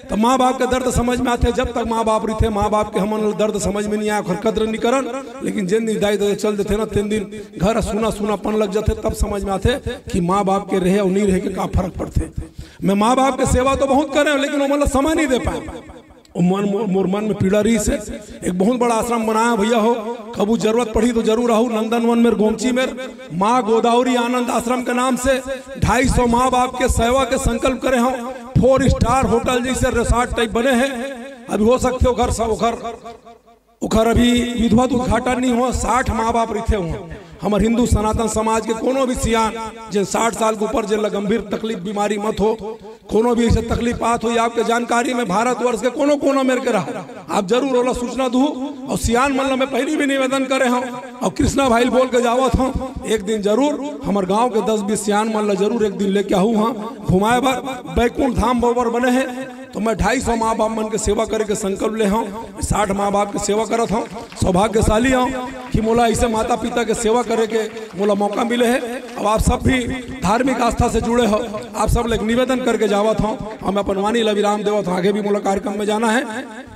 तो माँ बाप के दर्द समझ में आते। जब तक माँ बाप रही थे माँ बाप के हमन दर्द समझ में नहीं आया, कद्र नहीं करन। लेकिन जिन दिन दाई दादा चल देते ना 3 दिन घर सुना सुनापन लग जाते, तब समझ में आते कि माँ बाप के रहे और नहीं रहे के का फर्क पड़ते। मैं माँ बाप के सेवा तो बहुत करे, लेकिन वो मतलब समय नहीं दे पाए। मोर मन में पीड़ा रही से एक बहुत बड़ा आश्रम बनाया भैया हो। कबू जरूरत पड़ी तो जरूर आहू। नंदनवन में गोमची में माँ गोदावरी आनंद आश्रम के नाम से 250 माँ बाप के सेवा के संकल्प करे हो। 4 स्टार होटल जैसे रिसोर्ट टाइप बने हैं। अभी हो सकते हो घर सब उखर अभी विधवा उद्घाटन नहीं हुआ। 60 माँ बाप रहते हुए। हमारे हिंदू सनातन समाज के कोनो भी सियान जिन 60 साल के ऊपर जिन गंभीर तकलीफ बीमारी मत हो, कोनो भी ऐसे तकलीफ आत हो, आपके जानकारी में भारतवर्ष के कोनो कोनो मेरे के रहा आप जरूर ओला सूचना दू। और सियान मल्ल में पहली भी निवेदन करे हूँ और कृष्णा भाई बोल के जावत हूँ। एक दिन जरूर हमारे गाँव के 10-20 सियान मल्ल जरूर एक दिन लेके आहू। हाँ घुमाए बार बैकुंठ धाम बरोबर बने हैं। तो मैं 250 माँ बाप मन के सेवा करे के संकल्प ले हूँ। 60 माँ बाप के सेवा करत हूँ। सौभाग्यशाली हूँ कि मोला ऐसे माता पिता के सेवा करे के मोला मौका मिले है। अब आप सब भी धार्मिक आस्था से जुड़े हो, आप सब लोग निवेदन करके जावत हूँ। हम अपन वाणी ला विराम देवत हूँ। आगे भी मोला कार्यक्रम में जाना है।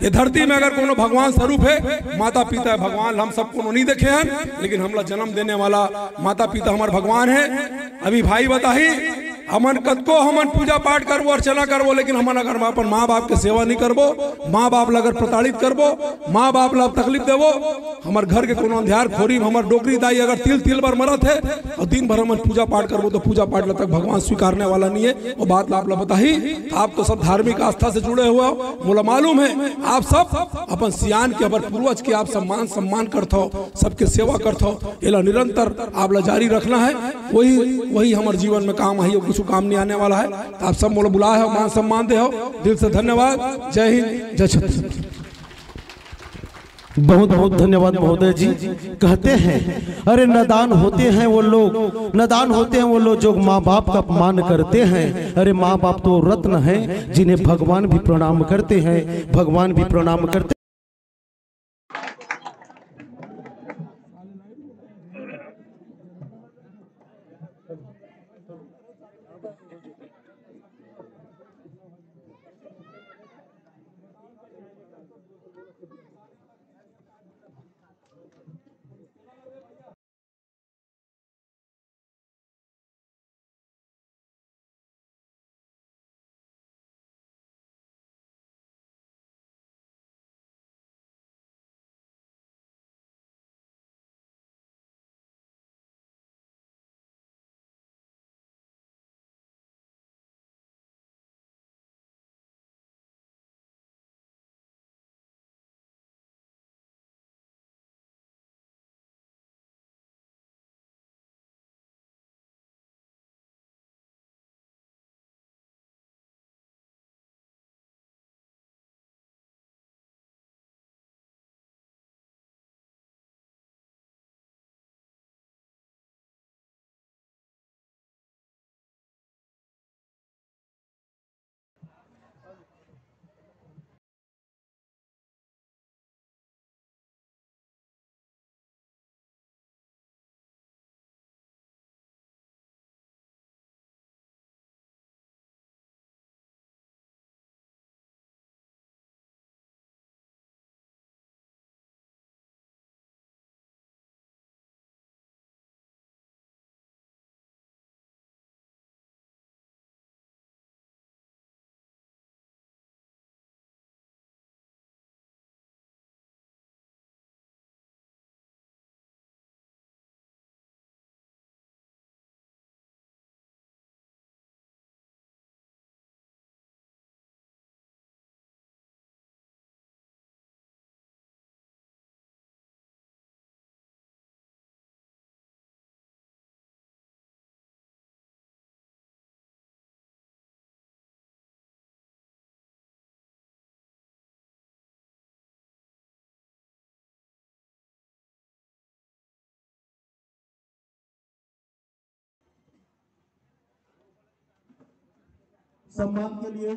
ये धरती में अगर कोनो भगवान स्वरूप है, माता पिता है भगवान। हम सबको नहीं देखे हैं, लेकिन हमला जन्म देने वाला माता पिता हमारे भगवान है। अभी भाई बताही हमन कदको हमन पूजा पाठ करबो और चला करबो, लेकिन हमन अगर अपन माँ बाप के सेवा नहीं करबो, माँ बाप ला अगर प्रताड़ित करबो, माँ बाप ला तकलीफ देवो, हमार घर के कोनो अंधियार खोरी हमार डोकरी दाई अगर तिल बार मरत है और दिन भर हमन पूजा पाठ करबो, तो पूजा पाठ ला तक भगवान स्वीकारने वाला नहीं है। वो बात आप ला बताही। आप तो सब धार्मिक आस्था से जुड़े हुए हो, मोला मालूम है आप सब अपन सियान के अपन पूर्वज के आप सम्मान करते हो, सबके सेवा करते हो। ये निरंतर आप ला जारी रखना है। वही हमारे जीवन में काम आई, कुछ काम नहीं आने वाला है। तो आप सब मोला बुलाए हो, मान सम्मान दे हो, दिल से धन्यवाद। जय हिंद, जय छत्तीसगढ़। बहुत बहुत धन्यवाद महोदय जी। कहते हैं अरे नादान होते हैं वो लोग जो माँ बाप का अपमान करते हैं। अरे माँ बाप तो रत्न हैं जिन्हें भगवान भी प्रणाम करते हैं, भगवान भी प्रणाम करते सम्मान के लिए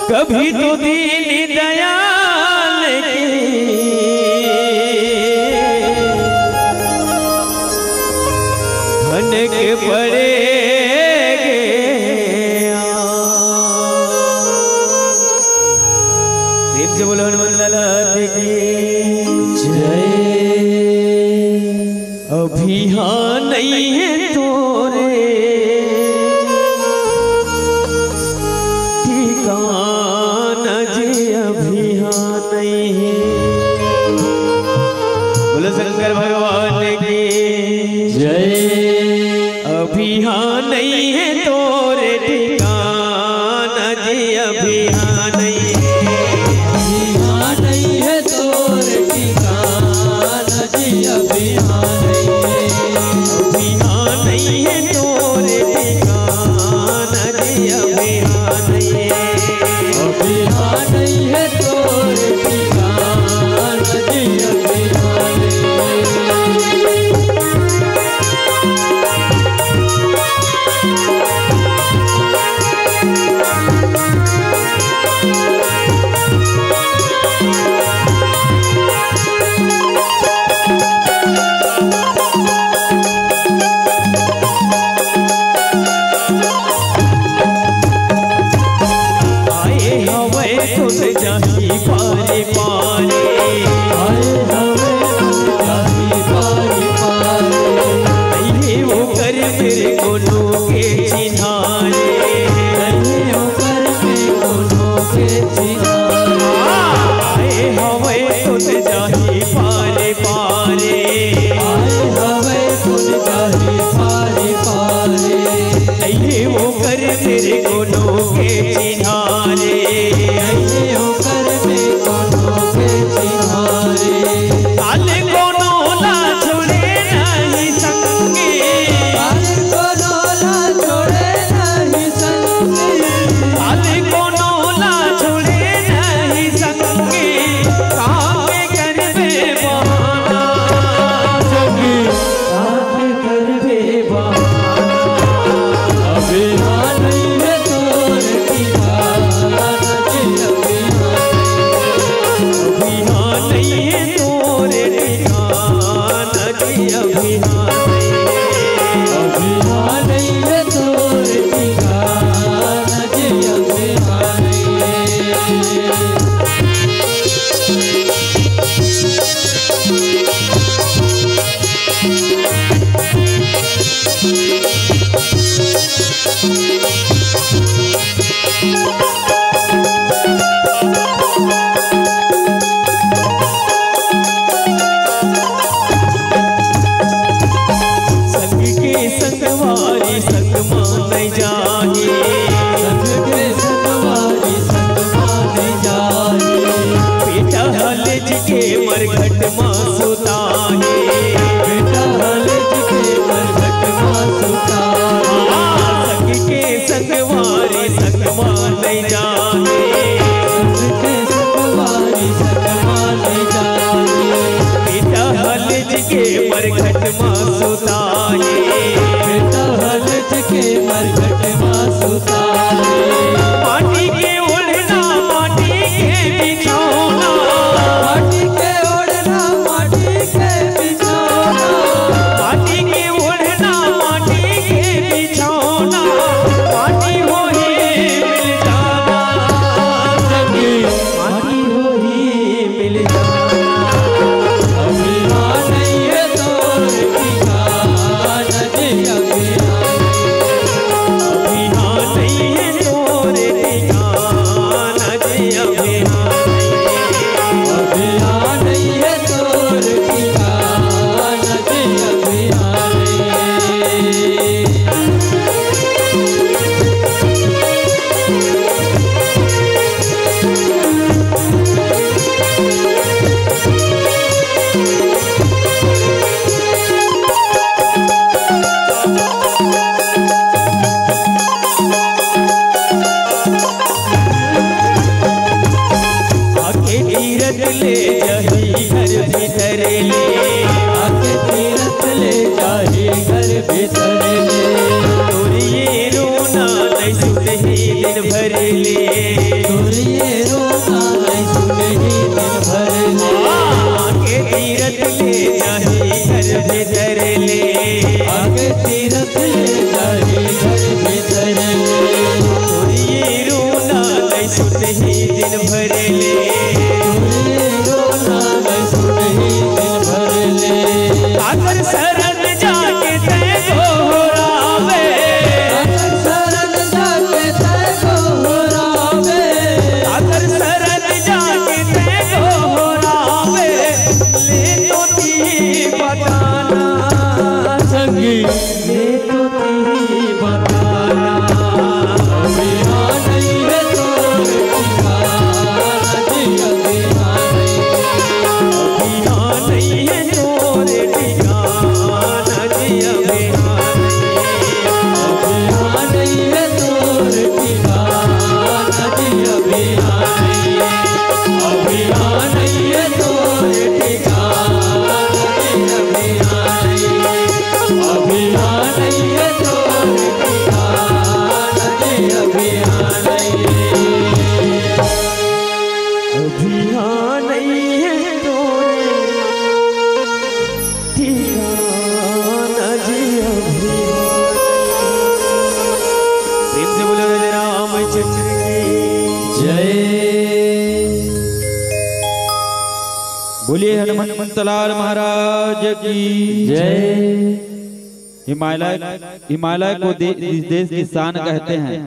कभी तो दीन दयाल की धन के पड़ेगे प्रेम से बोलो हनुमान लाला की जय। अभी हाँ नहीं है तोरे ठिकाना जी, अभी हाँ नहीं है। बोलो शंकर भगवान की जय। अभी हाँ नहीं है तोरे ठिकाना जी, अभी हाँ नहीं है। अभी हाँ नहीं है तोरे ठिकाना जी, अभी हाँ नहीं है। अभी हाँ नहीं है तोरे ठिकाना जी, अभी हाँ नहीं है। अभी हाँ नहीं है तोरे ठिकाना जी, अभी हाँ नहीं है। जाही पारे पारे आए हमें जाही पारे पारे, नहीं वो कर मेरे कोनों के चिन्हारे, नहीं हो कर में कोनों के चिन्हारे। आए हमें तुझ जाही पारे पारे, आए हमें खुद जाही पारे पारे, नहीं वो कर मेरे कोनों के चिन्हारे, नहीं हो कर में कोनों के चिन्हारे। काले कोनों ला छोड़े नहीं संगे, काले कोनों ला छोड़े नहीं संगे, काले कोनों ला छोड़े नहीं संगे, काम कर बे बहाना जोगी, काम कर बे बहाना। अभी हाँ नहीं है तोरे ठिकाना जी, अभी हाँ नहीं है। अभी हाँ नहीं है तोरे ठिकाना जी, अभी हाँ नहीं है। अभी हाँ नहीं है तोरे ठिकाना जी, अभी हाँ नहीं है। संग के संगवारी संग मान जाही, संग के संगवारी संग माने जाही, बेटा हलज के मरघट माँ सुताही, बेटा हलज के मरघट माँ सुताही। संग के संगवारी संग मान जाही, संग के संगवारी संग माने जाही, बेटा हलज के मरघट माँ सुताही, बेटा हलज के मरघट माँ सुताही। माटी के ओढ़ना माटी के बिछौना, माटी के ओढ़ना माटी के बिछौना, माटी के ओढ़ना माटी के बिछौना, माटी हो ही मिल जाना संगी, माटी हो ही मिल जाना। अभी हाँ नहीं है तोरे ठिकाना जी, अभी हाँ नहीं है। अभी हाँ नहीं है तोरे ठिकाना जी, अभी हाँ नहीं है। अभी हाँ नहीं है तोरे ठिकाना जी, अभी हाँ नहीं है। आके तीरथ ले जही घर भीतर ले, आके तीरथ ले जाही घर भीतर ले, भीतर ले आगे तीरथ जाहि घर भीतर ले ये रोना नहीं सुनही दिन भर ले रोना नहीं सुनही दिन भर ले अगर शरण जाके तय घोरावे अगर शरण जाके तय घोरावे अगर शरण जाके तय घोरावे ले तो ती बताना संगी ले तो ती बताना बिहार नहीं है तोर ठिकाना जी बिहार नहीं है तोरे ठिकाना जी बिहार नहीं है तोर ठिकाना जी बिहार नहीं है तोर ठिकाना जी बिहार नहीं है तोर ठिकाना जी बिहार अभियान नहीं है तोरे ठिकाना जी प्रेम से बोलो जय रामचंद्र की जय बोलिए हनुमंत लाल महाराज की जय हिमालय को जिस देश की शान कहते हैं,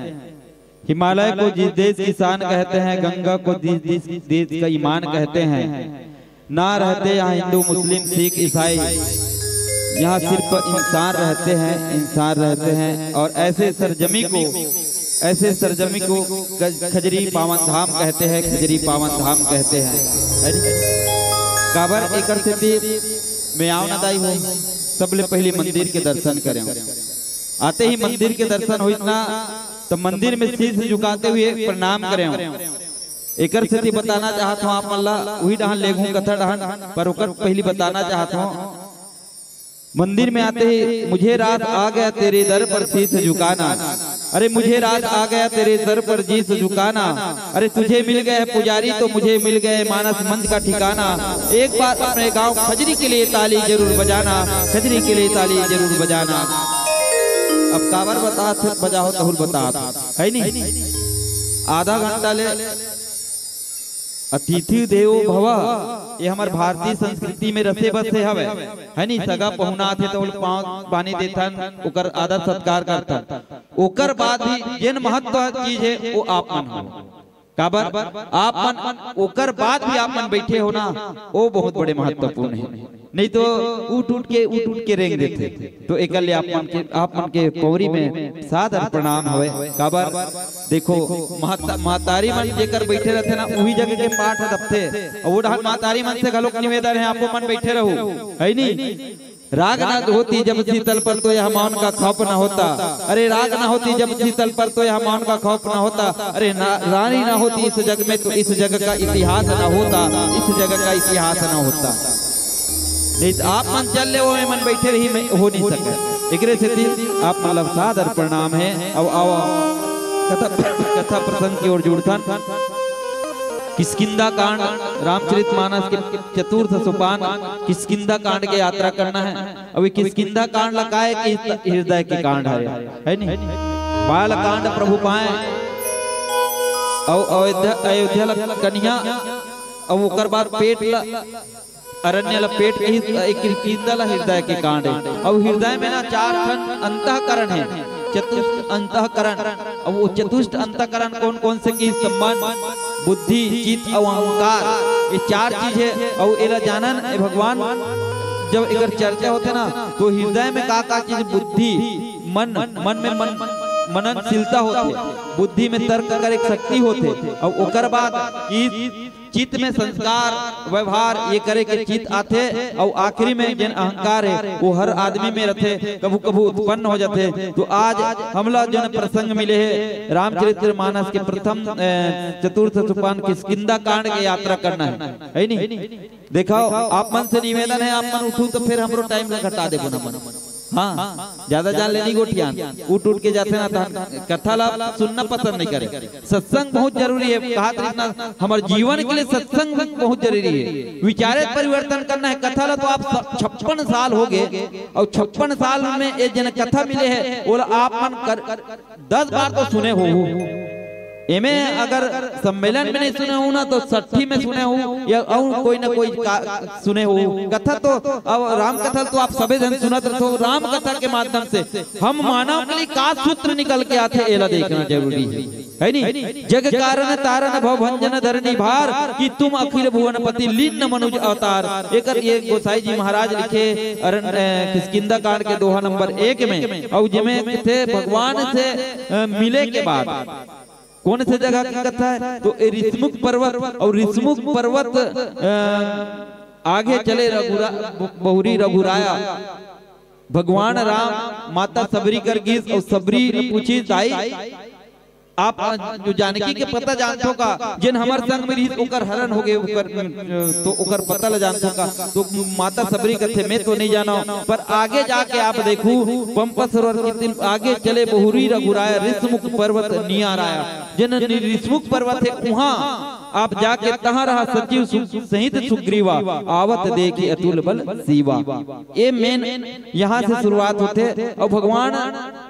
हिमालय को जिस देश की शान कहते हैं, गंगा को जिस देश का ईमान कहते हैं, ना रहते यहाँ हिंदू मुस्लिम सिख ईसाई, यहाँ सिर्फ इंसान रहते हैं और ऐसे सरजमी को खजरी पावन धाम कहते हैं, खजरी पावन धाम कहते हैं। काबर एकर से मैं आव नदाई हूँ सबले पहले मंदिर के दर्शन करें। आते ही मंदिर के दर्शन हुई ना तो मंदिर में शीश झुकाते हुए प्रणाम करें। एकर से बताना चाहता हूँ आप मल्ला वही डहान लेगू कथा डहान पर ओकर पहली बताना चाहता हूँ। मंदिर में आते ही मुझे रात आ गया तेरे दर पर शीश झुकाना, अरे मुझे रात आ गया तेरे दर पर शीश झुकाना, अरे तुझे मिल गए पुजारी तो मुझे मिल गए मानस मंच का ठिकाना। एक बार अपने गांव खजरी के लिए ताली जरूर बजाना, खजरी के लिए ताली जरूर बजाना। अब काबर बता बजाओ तहुल बता है नहीं। आधा घंटा ले अतिथि देवो भव ये हमार भारतीय संस्कृति में रसे बसे हवे है नहीं। सगा पहुना थे तो पाँव पानी देथन ओकर आदर सत्कार करथन, ओकर बाद भी जेन महत्व चीज है वो आप मन हो। काबर आप मन ओकर बाद भी आप मन बैठे हो ना वो बहुत बड़े महत्वपूर्ण है। नहीं तो उठ उठ के रेंग देते तो एकल आप मन के पौरी में सादर प्रणाम हवे। काबर देखो महतारी मन जेकर बैठे रहते ना वही जगह के पाठ दबते और वो महतारी मन से गलोक निवेदन है आपको मन बैठे रहो है नहीं। राग ना होती जब शीतल पर तो यह मौन का खौफ न होता, अरे राग ना होती जब शीतल पर तो यह मौन का खौफ न होता, अरे रानी ना होती इस जग में तो इस जगह का इतिहास न होता, इस जगह का इतिहास न होता। नहीं तो आप मन चल ले वो मन बैठे रही में हो नहीं सके। एकरे से आप मतलब सादर प्रणाम है। अब आओ कथा प्रसंग की ओर जुड़थन। किष्किंधा कांड रामचरितमानस के चतुर्थ सोपान किष्किंधा कांड की यात्रा करना है। अभी किष्किंधा कांड लगा है कि हृदय के कांड है नहीं। बाल कांड प्रभु पाए अयोध्या कन्या और ओकर बाद पेट अरण्य पेट के हृदय के कांड है। अब हृदय में ना 4 खंड अंतःकरण है, चतुष्ट अंतःकरण। अब वो चतुष्ट अंतःकरण कौन कौन से की संबंध बुद्धि चित्त और अहंकार ये 4 चीज है। और एला जानन भगवान जब अगर चर्चा होते ना तो हृदय में का चीज बुद्धि मन में मननशीलता होते, बुद्धि में तर्क करे शक्ति होते और ओकर बाद चित्त में संस्कार व्यवहार ये करे के चित्त आते और आखिरी में जन अहंकार है वो हर आदमी में रहते कभू कभू उत्पन्न हो जाते। तो आज हमला जन प्रसंग मिले है रामचरितमानस के प्रथम चतुर्थ सोपान किष्किंधा कांड की यात्रा करना है नहीं। देखो आप मन से निवेदन है आप मन उठू तो फिर हमरो टाइम घटा दे मन हाँ ज्यादा जान लेनी गोटियां उठ उठ के जाते ना तो कथा ला सुनना पसंद नहीं करे। सत्संग बहुत जरूरी है, कहा था इतना हमारे जीवन के लिए सत्संग बहुत जरूरी है। विचारे परिवर्तन करना है। कथा ला तो आप 56 साल हो गए और 56 साल में ये जन कथा मिले है वो आप मन कर 10 बार तो सुने हो। एमे अगर सम्मेलन में नहीं सुने हो ना तो 60 में सुने हो या और कोई ना कोई सुने हो। कथा तो अब राम कथा तो आप सभी जन सुनत रहो। राम कथा के माध्यम से हम मानव के लिए का सूत्र निकल के आते एला देखना जरूरी है नहीं। जग कारण तारण भव भंजन धरनी भार कि तुम अखिल भुवनपति लीन मनुज अवतार। एक ये गोसाई जी महाराज लिखे किष्किंधा कांड के दोहा नंबर 1 में। और जिसमें थे भगवान से मिले के बाद कौन से जगह की कथा है तो ऋषमुख पर्वत। और ऋषमुख पर्वत आगे चले बहुरी रघुराया। भगवान राम माता सबरी कर गीस और सबरी पूछी ताई आप जो जानकी के पता जानतो का जिन हमार संग में रही ओकर हरण हो गए तो ओकर पता ल जानतो का तो माता सबरी कथे मैं तो नहीं जाना। पर आगे जाके आप देखू पंपा सरोवर के दिन आगे चले बहुरी रघुराया ऋषमुख पर्वत नियर आया। जिन ऋषमुख पर्वत है वहाँ आप जाके तहाँ रहा सचिव सहित सुग्रीवा आवत देखी अतुल बल सीवा। ये मेन यहाँ से शुरुआत होते। और भगवान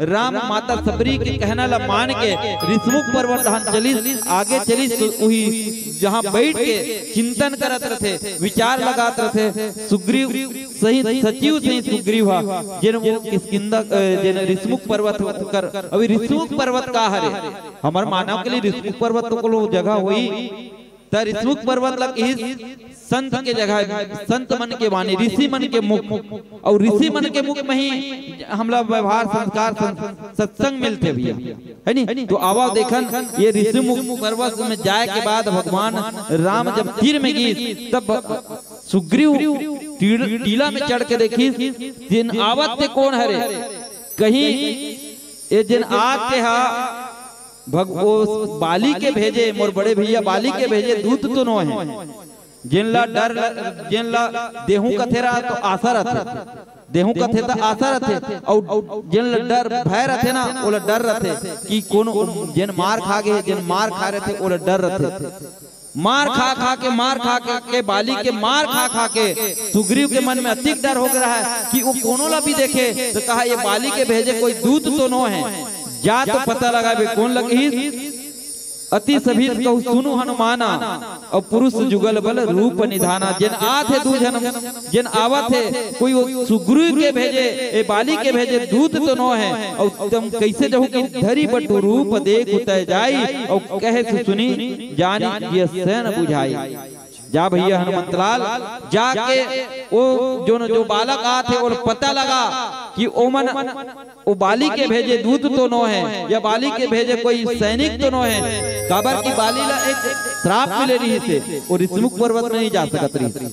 राम माता सबरी के कहना ला मान के ऋषमुख पर्वत चली आगे चली तो वही जहाँ बैठ के चिंतन करत रहे विचार लगात रहे सुग्रीव सहित सचिव सहित सुग्रीवा जिन वो किष्किंधा जिन ऋषमुख पर्वत कर। अभी ऋषमुख पर्वत का हरे हमार मानव के लिए ऋषमुख पर्वत को जगह हुई तो ऋषमुख पर्वत लग संत के जगह संत मन के वाणी ऋषि मन के मुख। और ऋषि मन के मुख में ही हमला व्यवहार संस्कार सत्संग मिलते भैया है नहीं। तो आवा देखन ये ऋषिमुख पर्वत में जाए के बाद भगवान राम जब तीर में गई तब सुग्रीव टीला में चढ़ के देखी जिन आवत कौन हरे कहीं ये जिन आते हा भगवो बाली के भेजे मोर बड़े भैया बाली के भेजे दूत तो नो है। जिनला डर जिनला देहू कथेरा तो आशा रहते देहू कथे तो आशा रहते और जिनला डर भय रहते ना ओला डर रहते कि कोनो जिन मार खा गए जिन मार खा रहे थे ओला डर रहते। मार खा के बाली के मार खा के सुग्रीव के मन में अधिक डर हो रहा है कि वो कोनो ला भी देखे तो कहा ये बाली के भेजे कोई दूत तो नो है जा तो पता लगा बे कौन लगी। अति सभी कहू सुनु हनुमाना और पुरुष जुगल बल रूप निधाना। जिन आथे दू जन जिन आवत है कोई वो सुग्रीव के भेजे ए बाली के भेजे दूत तो नो है। और तुम कैसे जहू कि धरी बटु रूप देख उतर जाई और कहे सुनी जानी ये सैन बुझाई। जा भैया हनुमंतलाल जाके वो जो बालक आते और पता लगा कि ओमन वो बाली के भेजे दूत तो नो है या बाली के भेजे कोई सैनिक तो नो है। काबर की बाली ला एक श्राप मिले रही से और ऋषमुख पर्वत नहीं जा सकत रही।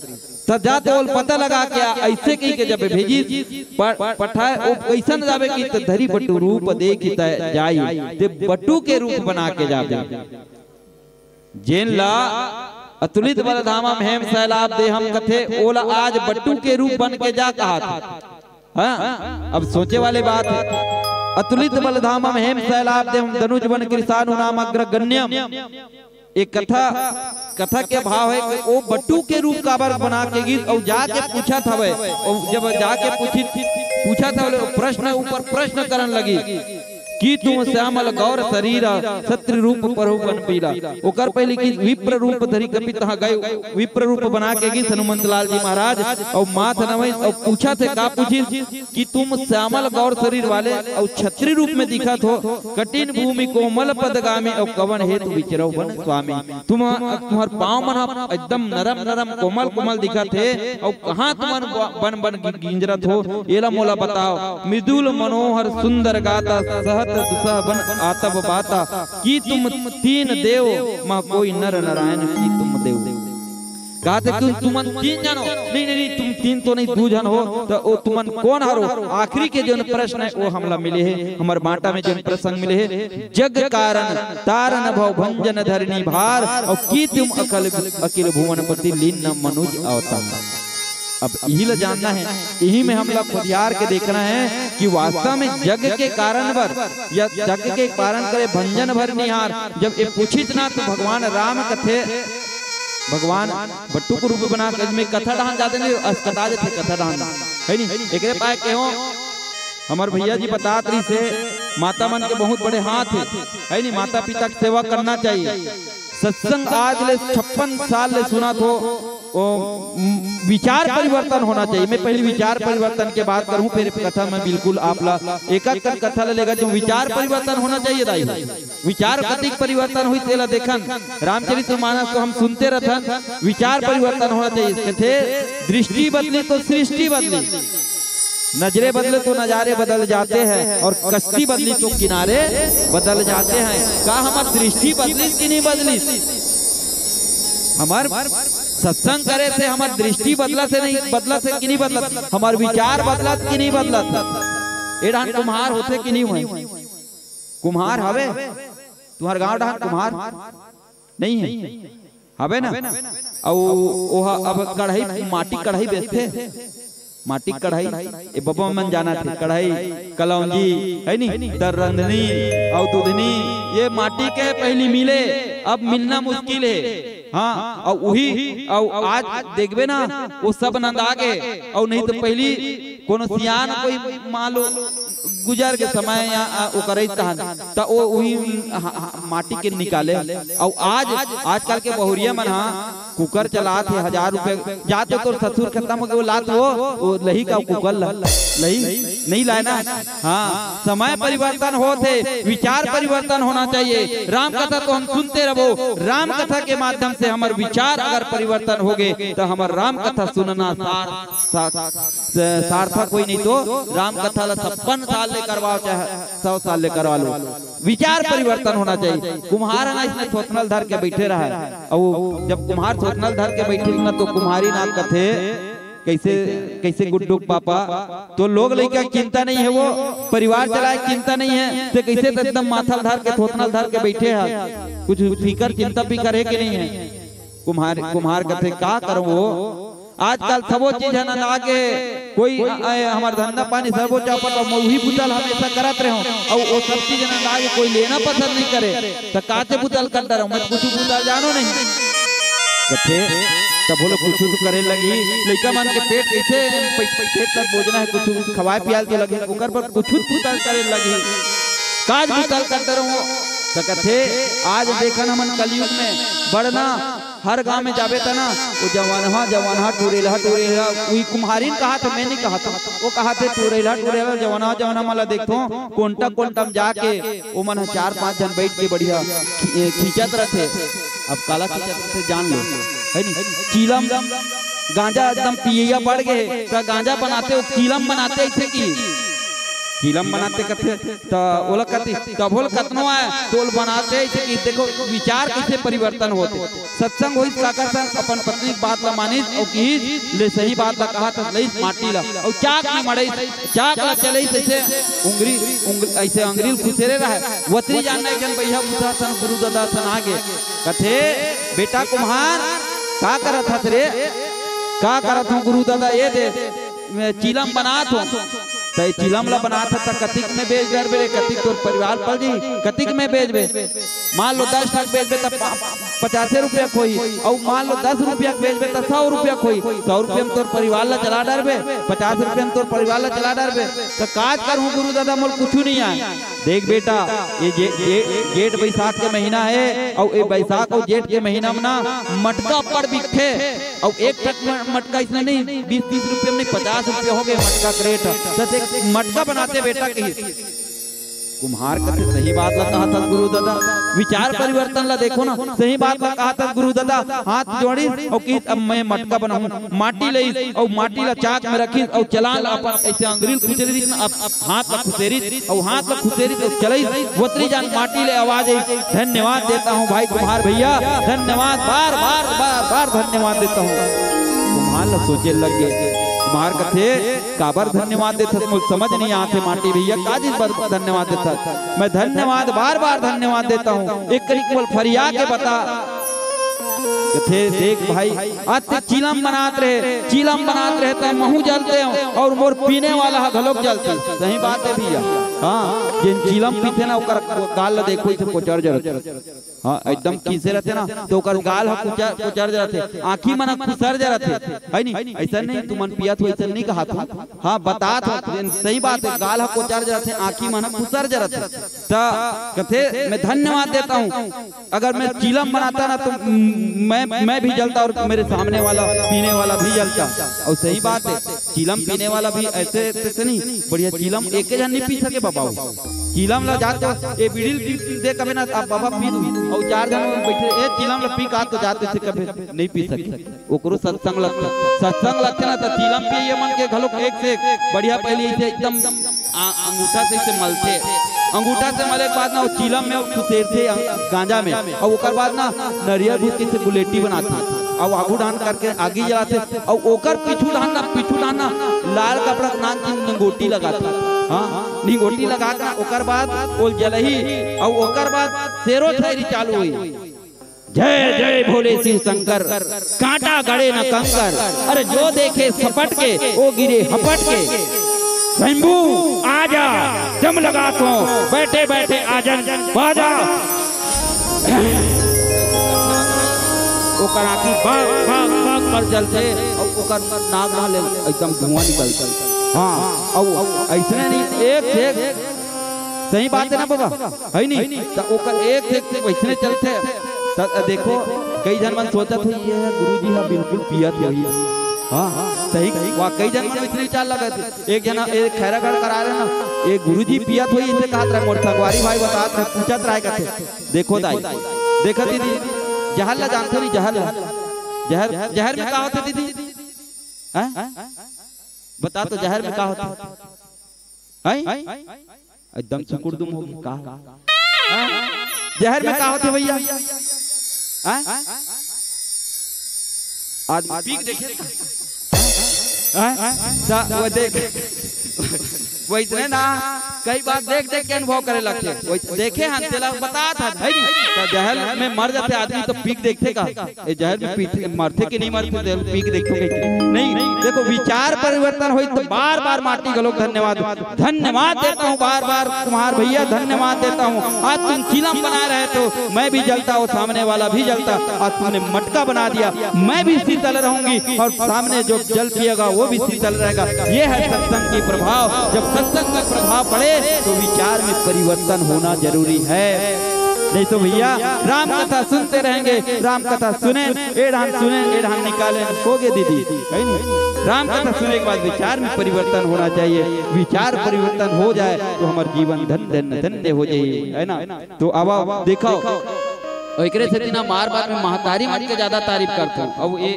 तब जाते और पता लगा क्या ऐसे कही के जब भेजी पठाए वो कैसा न जावे की तो धरी बटू रूप देखी जाई ते बटू के रूप बना के जावे। जेन ला अतुलित बलधामा हेम सैलाब दे हम कथे ओला आज बट्टू के रूप बन के जा कहा था। हाँ? अब सोचे वाले बात है। अतुलित बलधामा हेम सैलाब दे हम धनुज बन कृषानु नाम अग्रगण्यम। एक कथा के भाव है कि वो बट्टू के रूप का बना के गीत और जाके पूछा था वह जब जाके पूछा था प्रश्न ऊपर प्रश्न करने लगी कि तुम श्यामल गौर शरीर छत्र रूप परहुपन पीला। ओकर पहले की विप्र रूप धरी कपि तहा गए विप्र रूप बना के गई हनुमंत लाल जी महाराज और माथ नवई और पूछा थे का पूछी कि तुम श्यामल गौर शरीर वाले और छत्री रूप में दिखत हो कठिन भूमि कोमल पदगामी और कवन हेतु विचरौ बन स्वामी। तुम्हार पांव मन एकदम नरम नरम कोमल कोमल दिखत है और कहां तुमन बन बन गिंजरत हो एला मोला बताओ। मृदुल मनोहर सुंदर गाता बन आतब बाता कि तुम तीन देव मां कोई नर नारायण की तुम देव। कहते तुम तीन जन हो नहीं तुम तीन तो नहीं दू जन हो तो ओ तुमन कौन हरो। आखिरी के जो प्रश्न है वो हमला मिले है हमारे बांटा में जो प्रसंग मिले है जग कारण तारन भव भंजन धरनी भार और की तुम अखिल भुवनपति लीन मनुज अवतार। अब यही ला जानना है यही में हमला खुदियार के देखना है कि वास्तव में जग के कारण भर या जग के कारण करे भंजन भर निहार। जब ये पूछित ना तो भगवान राम कथे भगवान बट्टू को रूप बना के में कथा डान जाते नहीं अस्पताल थे कथा डान है नहीं एकरे पाए के हो हमार भैया जी बतात रही से माता मन के बहुत बड़े हाथ है नहीं माता पिता की सेवा करना चाहिए। सत्संग आज ले 56 साल ले सुना तो विचार परिवर्तन होना चाहिए। मैं पहले विचार परिवर्तन के बात करूं फिर कथा में बिल्कुल आप ला एक एक कर कथा ले लेगा जो विचार परिवर्तन होना चाहिए दाई विचार कति परिवर्तन हुई तेला देखन रामचरितमानस को हम सुनते रहन विचार परिवर्तन होना चाहिए। थे दृष्टि बदली तो सृष्टि बदली, नजरे बदले तो नजारे बदल जाते हैं और कश्ती बदली तो किनारे बदल जाते हैं। कहा हमार दृष्टि बदली कि नहीं बदली? हमार सत्संग करे से हमार दृष्टि बदला से नहीं बदला से कि नहीं बदला, हमार विचार बदला कि नहीं बदला। एडान कुम्हार होते कि नहीं हुए? कुम्हार हवे तुम्हार गांव डान कुम्हार नहीं है हवे ना। और अब कढ़ाई माटी कढ़ाई बेचते माटी कढ़ाई ए बबा मन जाना थे कढ़ाई कलौंजी है नी दर्रंधनी और दूधनी ये माटी के पहली मिले अब मिलना मुश्किल है। हाँ और वही और आज देखबे ना वो सब नंदा के और नहीं तो पहली कोनो सियान कोई मान लो गुजर के समय या वो करे तो वो वही माटी के निकाले। और आज आजकल के बहुरिया मन कुकर चला थे 1000 रुपए जाते तो ससुर खत्म हो गए वो लात वो लही का कुकर लही नहीं लाए ना। हाँ समय परिवर्तन होते विचार परिवर्तन होना चाहिए। राम कथा तो हम सुनते रहो, राम कथा के माध्यम से हमारे विचार अगर परिवर्तन हो गए तो हमारे राम कथा सुनना सार्थक कोई नहीं तो राम कथा 56 साल ले करवाओ चाहे 100 साल ले करवा लो। विचार परिवर्तन होना चाहिए। कुम्हार ना इसने सोतनल धर के बैठे रहा है और जब कुम्हार सोतनल धर के बैठे ना तो कुम्हारी ना कथे कैसे कैसे गुड्डू पापा तो लोग लड़का चिंता नहीं है वो परिवार चलाए चिंता नहीं है तो कैसे तो एकदम माथा धर के थोतनल धर के बैठे हैं कुछ फिकर चिंता फिकर है कि नहीं है। कुम्हार कथे का करो वो आजकल सबो चीज है ना आगे कोई हमारे धंधा पानी सबो चौपट और मऊही बुतल हमेशा करत रहो और वो सब चीज ना आगे कोई लेना पसंद नहीं करे तो काचे बुतल कर रहा हूँ मैं कुछ बुतल जानो नहीं कथे तब बोलो कुछ तो करे लगी लड़का मन के पेट कैसे पेट तक भोजना है कुछ खवाए पियाल के लगे ओकर पर कुछ बुतल करे लगी काज बुतल करते रहो तो कथे आज देखन हमन कलयुग में बढ़ना हर गांव में जावे था ना वो जवानहा टूरेला वही कुम्हारीन कहा था मैं नहीं कहा था वो कहा थे टूरेला जवाना मला देखो कोंटा जाके वो मन 4-5 जन बैठ के बढ़िया खींचत रहे। अब काला खींचत से जान लो है नहीं चीलम गांजा एकदम पिया पड़ गए तो गांजा बनाते चीलम बनाते थे कि चीलम बनाते कथे तो ओला कथी तब बोल कतनो है तोल बनाते कि देखो विचार कैसे परिवर्तन होते। सत्संग होई काका संग अपन पत्नी की बात ला मानी और की ले सही बात ला कहा था लई माटी ला और चाक में मड़ई चाक ला चले ऐसे उंगली ऐसे अंगुली खुसेरे रहे वतरी जानने जन भैया बुझा सन गुरु दादा सन आगे कथे बेटा कुम्हार का करत हत रे का करत हूं गुरु दादा ये दे चीलम बनात हूं तो चिलम ला बना था कतिक में बेच दे बे कतिक तोर परिवार पल जी कतिक में बेच बे मान लो 10 लाख बेच बे तब 50 रुपया खोई और मान लो 10 रुपया बेच बे तो 100 रुपया खोई 100 रुपया में तोर परिवार ला चला डरबे 50 रुपया में तोर परिवार ला चला डरबे तो काज कर हूं गुरु दादा मोल कुछ नहीं आए। देख बेटा ये जेठ बैसाख के महीना है और ये बैसाख और जेठ के महीना में ना मटका पड़ बिखे और एक टक मटका इसने नहीं 20-30 रुपये में नहीं 50 रुपये हो गए मटका क्रेट मटका बनाते बेटा कही कुम्हार कथे सही बात ला कहा था गुरु दादा विचार परिवर्तन ला देखो ना सही बात ला कहा था गुरु दादा हाथ जोड़ी और की अब मैं मटका बनाऊं माटी लई और माटी ला चाक में रखी और चला अपन ऐसे अंगुली खुसेरी हाथ ला खुसेरी और हाथ ला खुसेरी तो चलई वतरी जान माटी ले आवाज आई। धन्यवाद देता हूं भाई कुम्हार भैया धन्यवाद बार बार धन्यवाद देता हूं। कुम्हार ला सोचे लग गए कुम्हार कथे काबर धन्यवाद देता मुझे समझ नहीं आते माटी भैया काजिस पर धन्यवाद देता मैं धन्यवाद बार धन्यवाद देता हूँ। एक करीब फरिया के बता थे देख भाई आते चिलम बनाते रहे तो महू जलते और मोर पीने वाला घलोक जलते। सही बात है भैया। हाँ जिन चिलम पीते ना ओकर गाल देखो इसे कोचर जरते। हाँ एकदम कीसे रहते ना तो ओकर गाल कोचर जरते, आँखी मन खुसर जरते है नहीं। ऐसा नहीं तुमन पिया तो ऐसा नहीं कहा था। हाँ बता था सही बात है, गाल कोचर जरते, आँखी मन खुसर जरते। कथे मैं धन्यवाद देता हूँ। अगर मैं चिलम बनाता ना तो मैं भी जलता और मेरे सामने वाला पीने वाला भी जलता। और सही बात है चिलम पीने वाला भी ऐसे नहीं बढ़िया चिलम एक जन नहीं पी सके बाबा। चिलम ला जाते ये बीड़ी दे कभी ना आप बाबा पी दू और 4 जन बैठे ए चिलम ला पी का तो जाते से कभी नहीं पी सके। ओकरो सत्संग लगते ना तो चिलम पिए मन के घलो एक से बढ़िया पहले ऐसे एकदम अंगूठा से मलते, अंगूठा से मले के बाद ना चिलम में खुसेरते गांजा में और ओकर बाद ना नरियल भूत से बुलेटी बनाते और आगू डान करके आगे जलाते और ओकर पीछू डान ना लाल कपड़ा नान की निगोटी लगाते। हाँ निगोटी लगा कर ओकर बाद ओल जलही और ओकर बाद शेरो शायरी चालू हुई। जय जय भोले शिव शंकर कांटा गड़े न कंकर, अरे जो देखे सपट के वो गिरे हपट के। शंभू आजा जम लगा तो बैठे बैठे आजन बाजा। ओकर आँखी भाग भाग भाग कर चलते और ओकर नाक ना ले एकदम धुआं निकलता। हाँ और ऐसे नहीं एक सही बात है ना बाबा है नहीं तो ओकर एक से वैसने चलते। देखो कई जन मन सोचत है ये गुरुजी हा बिल्कुल पियत है। हाँ सही कई जन मन इतने चाल लगे थे। एक जना एक खैरा घर करा रहे ना एक गुरुजी पियत हुई इसे कहत रहे मोर ठगवारी भाई बतात रहे पूछत रहे कहते देखो दाई देखत दीदी जहर ला जानते नहीं जहर में का होता दीदी हैं बता तो जहर में का होता है एकदम सुकुड़दुम हो का जहर में का होते भैया आदमी पीक देखे वो देख वो इतने ना कई बार देख के अनुभव करे लगते वो देखे हम तेला बता था है नहीं तो जहर में मर जाते आदमी तो पीक देखते का ये जहर में पीक मरते कि नहीं मरते पीक देखते नहीं। देखो विचार परिवर्तन हो तो बार बार माटी गलो धन्यवाद देता हूँ बार बार तुम्हार भैया धन्यवाद देता हूँ। आज तुम चिलम बना रहे तो मैं भी जलता और सामने वाला भी जलता। आज तुमने मटका बना दिया मैं भी शीतल रहूंगी और सामने जो जल पिएगा वो भी शीतल रहेगा। ये है सत्संग की प्रभाव। जब सत्संग का प्रभाव पड़े तो विचार में परिवर्तन होना जरूरी है। नहीं तो भैया राम कथा सुनते रहेंगे, राम कथा सुने एढ़ान निकाले होगे दीदी है नहीं। राम कथा सुनने के बाद विचार में परिवर्तन होना चाहिए। विचार परिवर्तन हो जाए तो हमारा जीवन धन्य हो जाए है ना। तो अब देखो एकरे से दिना मार बार में महतारी मन के ज्यादा तारीफ करते हैं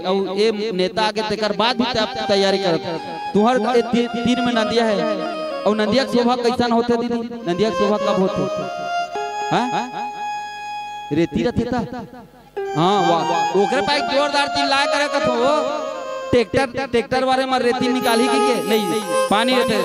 और ये नेता आगे तेकर बाद भी तैयारी करते। तुहर तीर में नदिया है और नदिया की शोभा कैसा होते दीदी? नदिया की शोभा कब होते हैं? रेती रहते था। हाँ वाह ओकरे पास जोरदार चिल्लाए करे कथो ट्रैक्टर वाले में रेती निकाली के नहीं पानी रहते।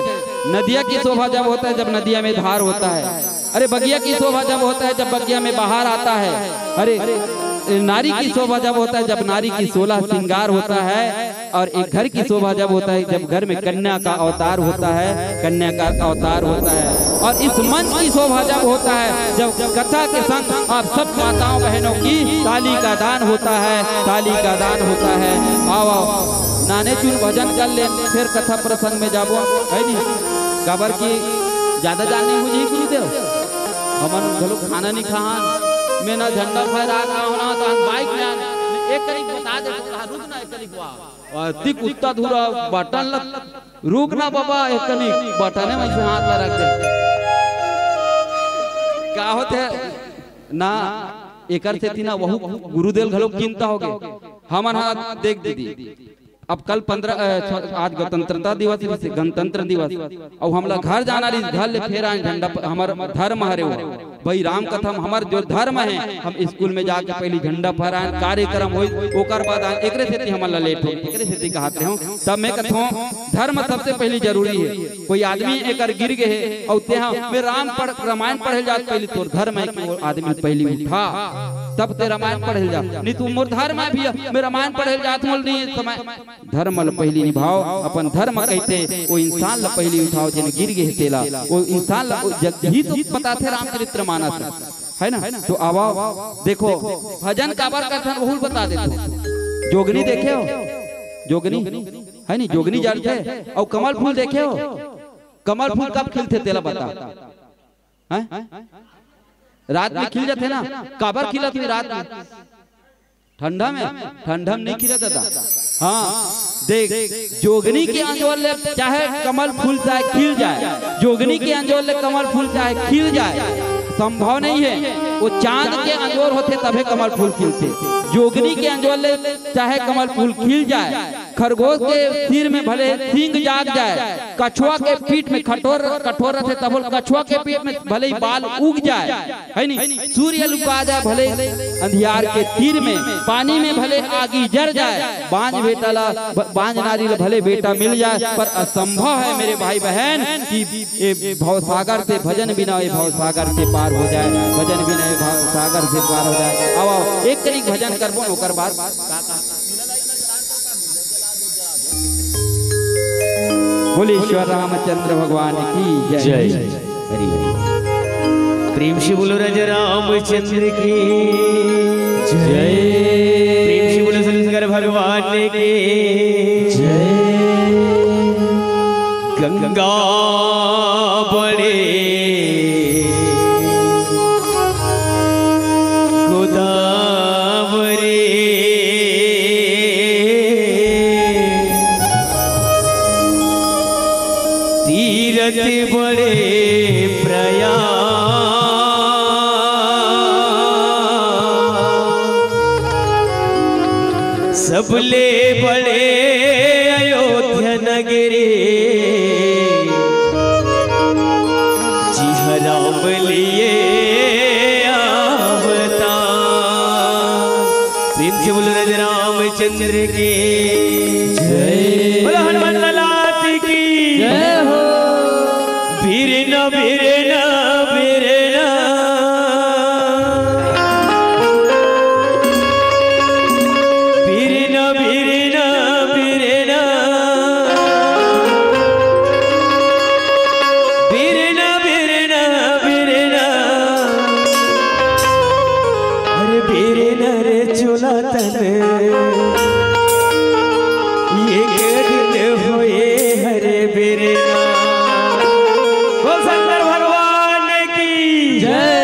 नदिया की शोभा जब होता है जब नदिया में धार होता है। अरे बगिया की शोभा जब होता है जब बगिया में बाहर आता है। अरे नारी की शोभा जब होता है जब नारी की 16 श्रृंगार होता है। और एक घर की शोभा जब होता है जब घर में कन्या का अवतार होता है, कन्या का अवतार होता है। और इस मंच की शोभा जब होता है जब कथा के संग आप सब माताओं बहनों की ताली का दान होता है, ताली का दान होता है। आओ नाने चुन भजन कर ले फिर कथा प्रसंग में जाबो है नहीं। कबर की ज्यादा जानने मुझे ही गुरुदेव हमन घलो खाना नहीं खान में ना झंडा फहरा होना तो बाइक में एक करीब बता दे रुक ना एक करीब वाह अति कुत्ता धुरा बटन रुक ना बाबा एक करीब बटने में से हाथ ला रख दे क्या होते ना एकर से तीना वहु गुरुदेव घलो चिंता हो गए हमन हाथ देख दीदी। अब कल 15 आज गणतंत्रता दिवस गणतंत्र दिवस और हमला घर जाना रही घर ले फेर आए झंडा हमार धर्म हरे भाई राम कथा हमार जो धर्म है हम स्कूल में जाके पहले झंडा फहराए कार्यक्रम हो ओकर बाद एकरे से हमला लेट हो एकरे से कहत रहो तब मैं कथो धर्म सबसे पहले जरूरी है। कोई आदमी एकर गिर गए और तेहा में रामायण पढ़े जात पहले तोर धर्म है आदमी पहले उठा तब ते रामायण पढ़ल जा नहीं तू मोर धर्म में भी मैं रामायण पढ़ल जात मोल नहीं समय धर्म ल पहली निभाओ अपन धर्म कहते वो इंसान ल पहली उठाओ जिन गिर गए तेला वो इंसान ही तो पता थे रामचरित्र मानस है ना। तो आवाओ देखो भजन काबर कथन बहुल बता देते जोगनी देखे हो जोगनी है नहीं जोगनी जानते और कमल फूल देखे हो कमल फूल कब खिलते तेला बता हैं रात में खिल जाते ना काबर खिला थी रात में ठंडा में नहीं खिला था। हाँ देख जोगनी के अंजोल ले चाहे कमल फूल चाहे खिल जाए जोगनी के अंजोल ले कमल फूल चाहे खिल जाए संभव नहीं है वो चांद के अंजोर होते तभी कमल फूल खिलते जोगनी के अंजोल ले चाहे कमल फूल खिल जाए खरगोश के सिर में भले सींग जाग जाए कछुआ के पीठ में कठोर रहते तब कछुआ के पीठ में भले ही बाल उग जाए है नहीं सूर्य लुका जाए भले अंधियार के तीर में पानी में भले आगी जर जाए बांझ नारी भले बेटा मिल जाए पर असंभव है मेरे भाई बहन कि भवसागर से भजन बिना ये भवसागर से पार हो जाए भजन बिना ये भवसागर से पार हो जाए। आओ एक तरीक भजन करबो ओकर बाद बोले ईश्वर रामचंद्र भगवान की जय। हरि प्रेम से बोलो राजा रामचंद्र की जय प्रेम से बोलो शंकर भगवान की जय। गंगा बड़े गोदावरी तीरथ बड़े प्रयाग सबले बड़े अयोध्या नगरी जी राम लिए आवता। प्रेम से बोलो राजा रामचंद्र की जय बोलो हनुमान लाला की जय हो। बीरना बीरना बीरना बीरना बीरना बीरना बीरना बीरना बीरना अरे बीरना रे चोला तन ये दिन होए हरे बीरना शंकर भगवान की जय।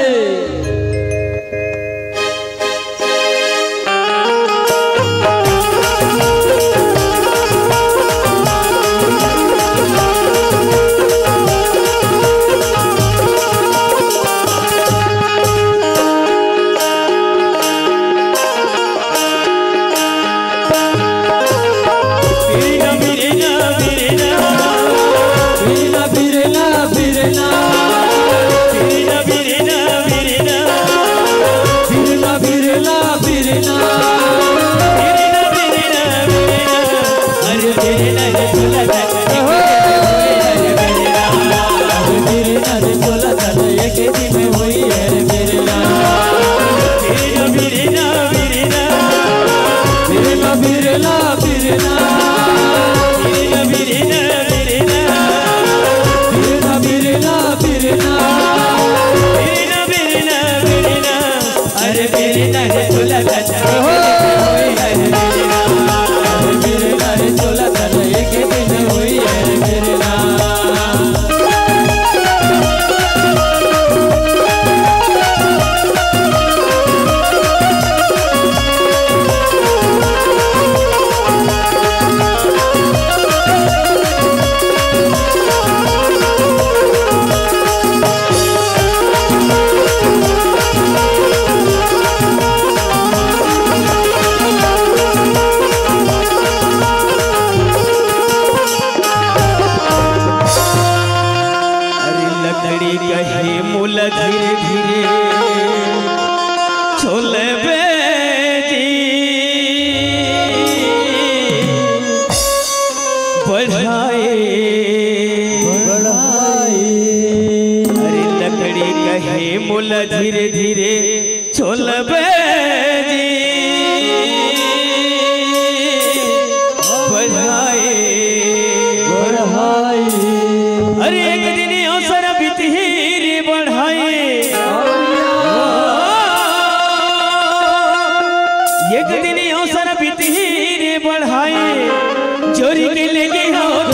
धीरे धीरे छोल बे चोरी के लेके हाथ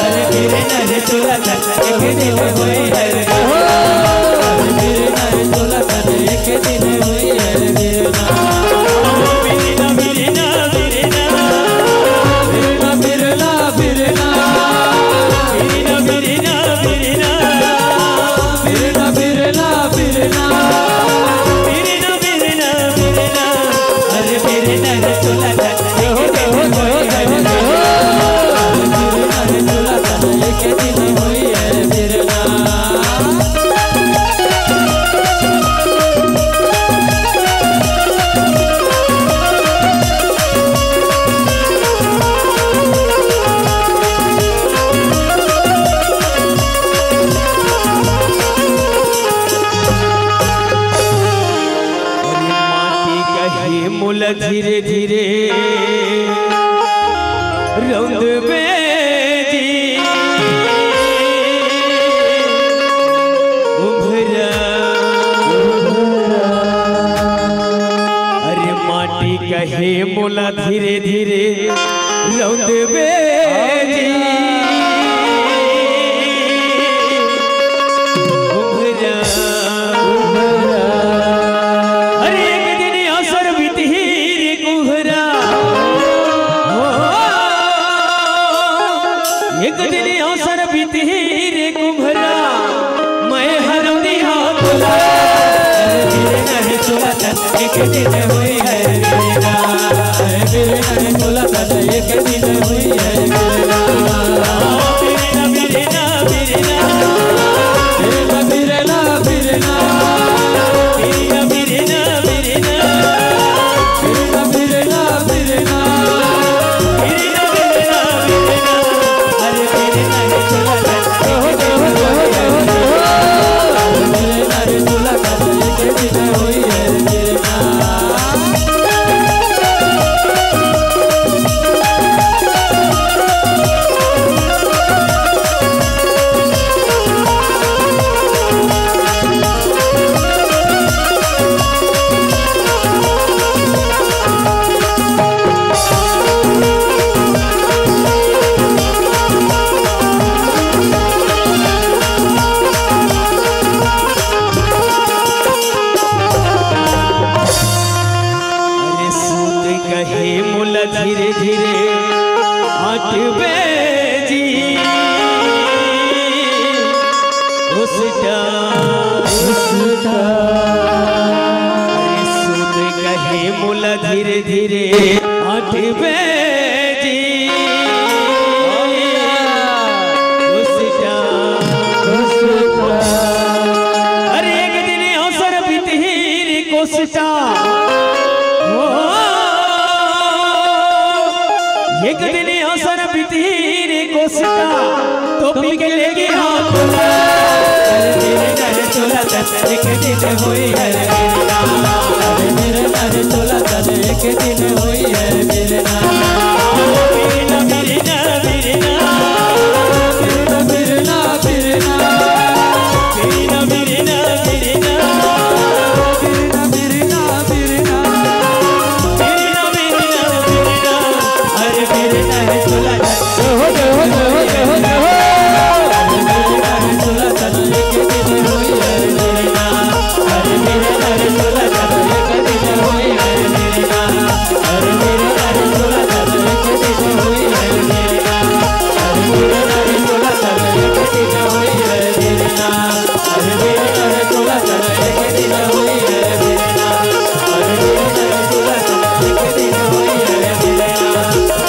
अरे मेरे नर चोला कर एक दिन हुई हर मेरे नर चोला कर एक दिन हुई हर मेरे ना मेरे ना मेरे ना मेरे ना मेरे ना मेरे ना मेरे ना मेरे ना मेरे ना मेरे ना मेरे ना मेरे ना मेरे ना मेरे ना मेरे ना अरे मेरे नर चोला कर धीरे धीरे रौंद बेजी उभरा अरे माटी कहे मोला धीरे धीरे रौंद बेजी उभरा अरे एक दिन असर बीती एक दिन अवसर बीती रे कुम्भरा मैं हरौदी हाथ मेरे नहीं चोला एक दिन हुई है मेरे नहीं चोला एक दिन हुई है मेरे ना मेरे ना मेरे ना मेरे ना मेरे ना मेरे ना मेरे ना मेरे ना मेरे ना धीरे धीरे आठ बेजी उसका सुन कहे मुला धीरे धीरे आठ बेजी उसका अरे एक दिन अवसर बीती कोशिशा एक दिन अवसर बीती रे कोशिका तो पी के लेगी हाथ मेरे नर चोला एक दिन हुई है मेरे नर चोला एक दिन हुई है मेरे ना मेरे ना मेरे ना मेरे ना मेरे ना मेरे ना मेरे ना मेरे ना मेरे ना मेरे ना मेरे ना मेरे नर चोला एक दिन हुई है मेरे ना अरे मेरे नर चोला एक दिन हुई है मेरे ना अरे मेरे नर चोला एक दिन हुई है मेरे ना अरे मेरे नर चोला एक दिन हुई है मेरे ना अरे मेरे नर चोला एक दिन हुई है मेरे ना अरे मेरे नर चोला एक दिन हुई है मेरे ना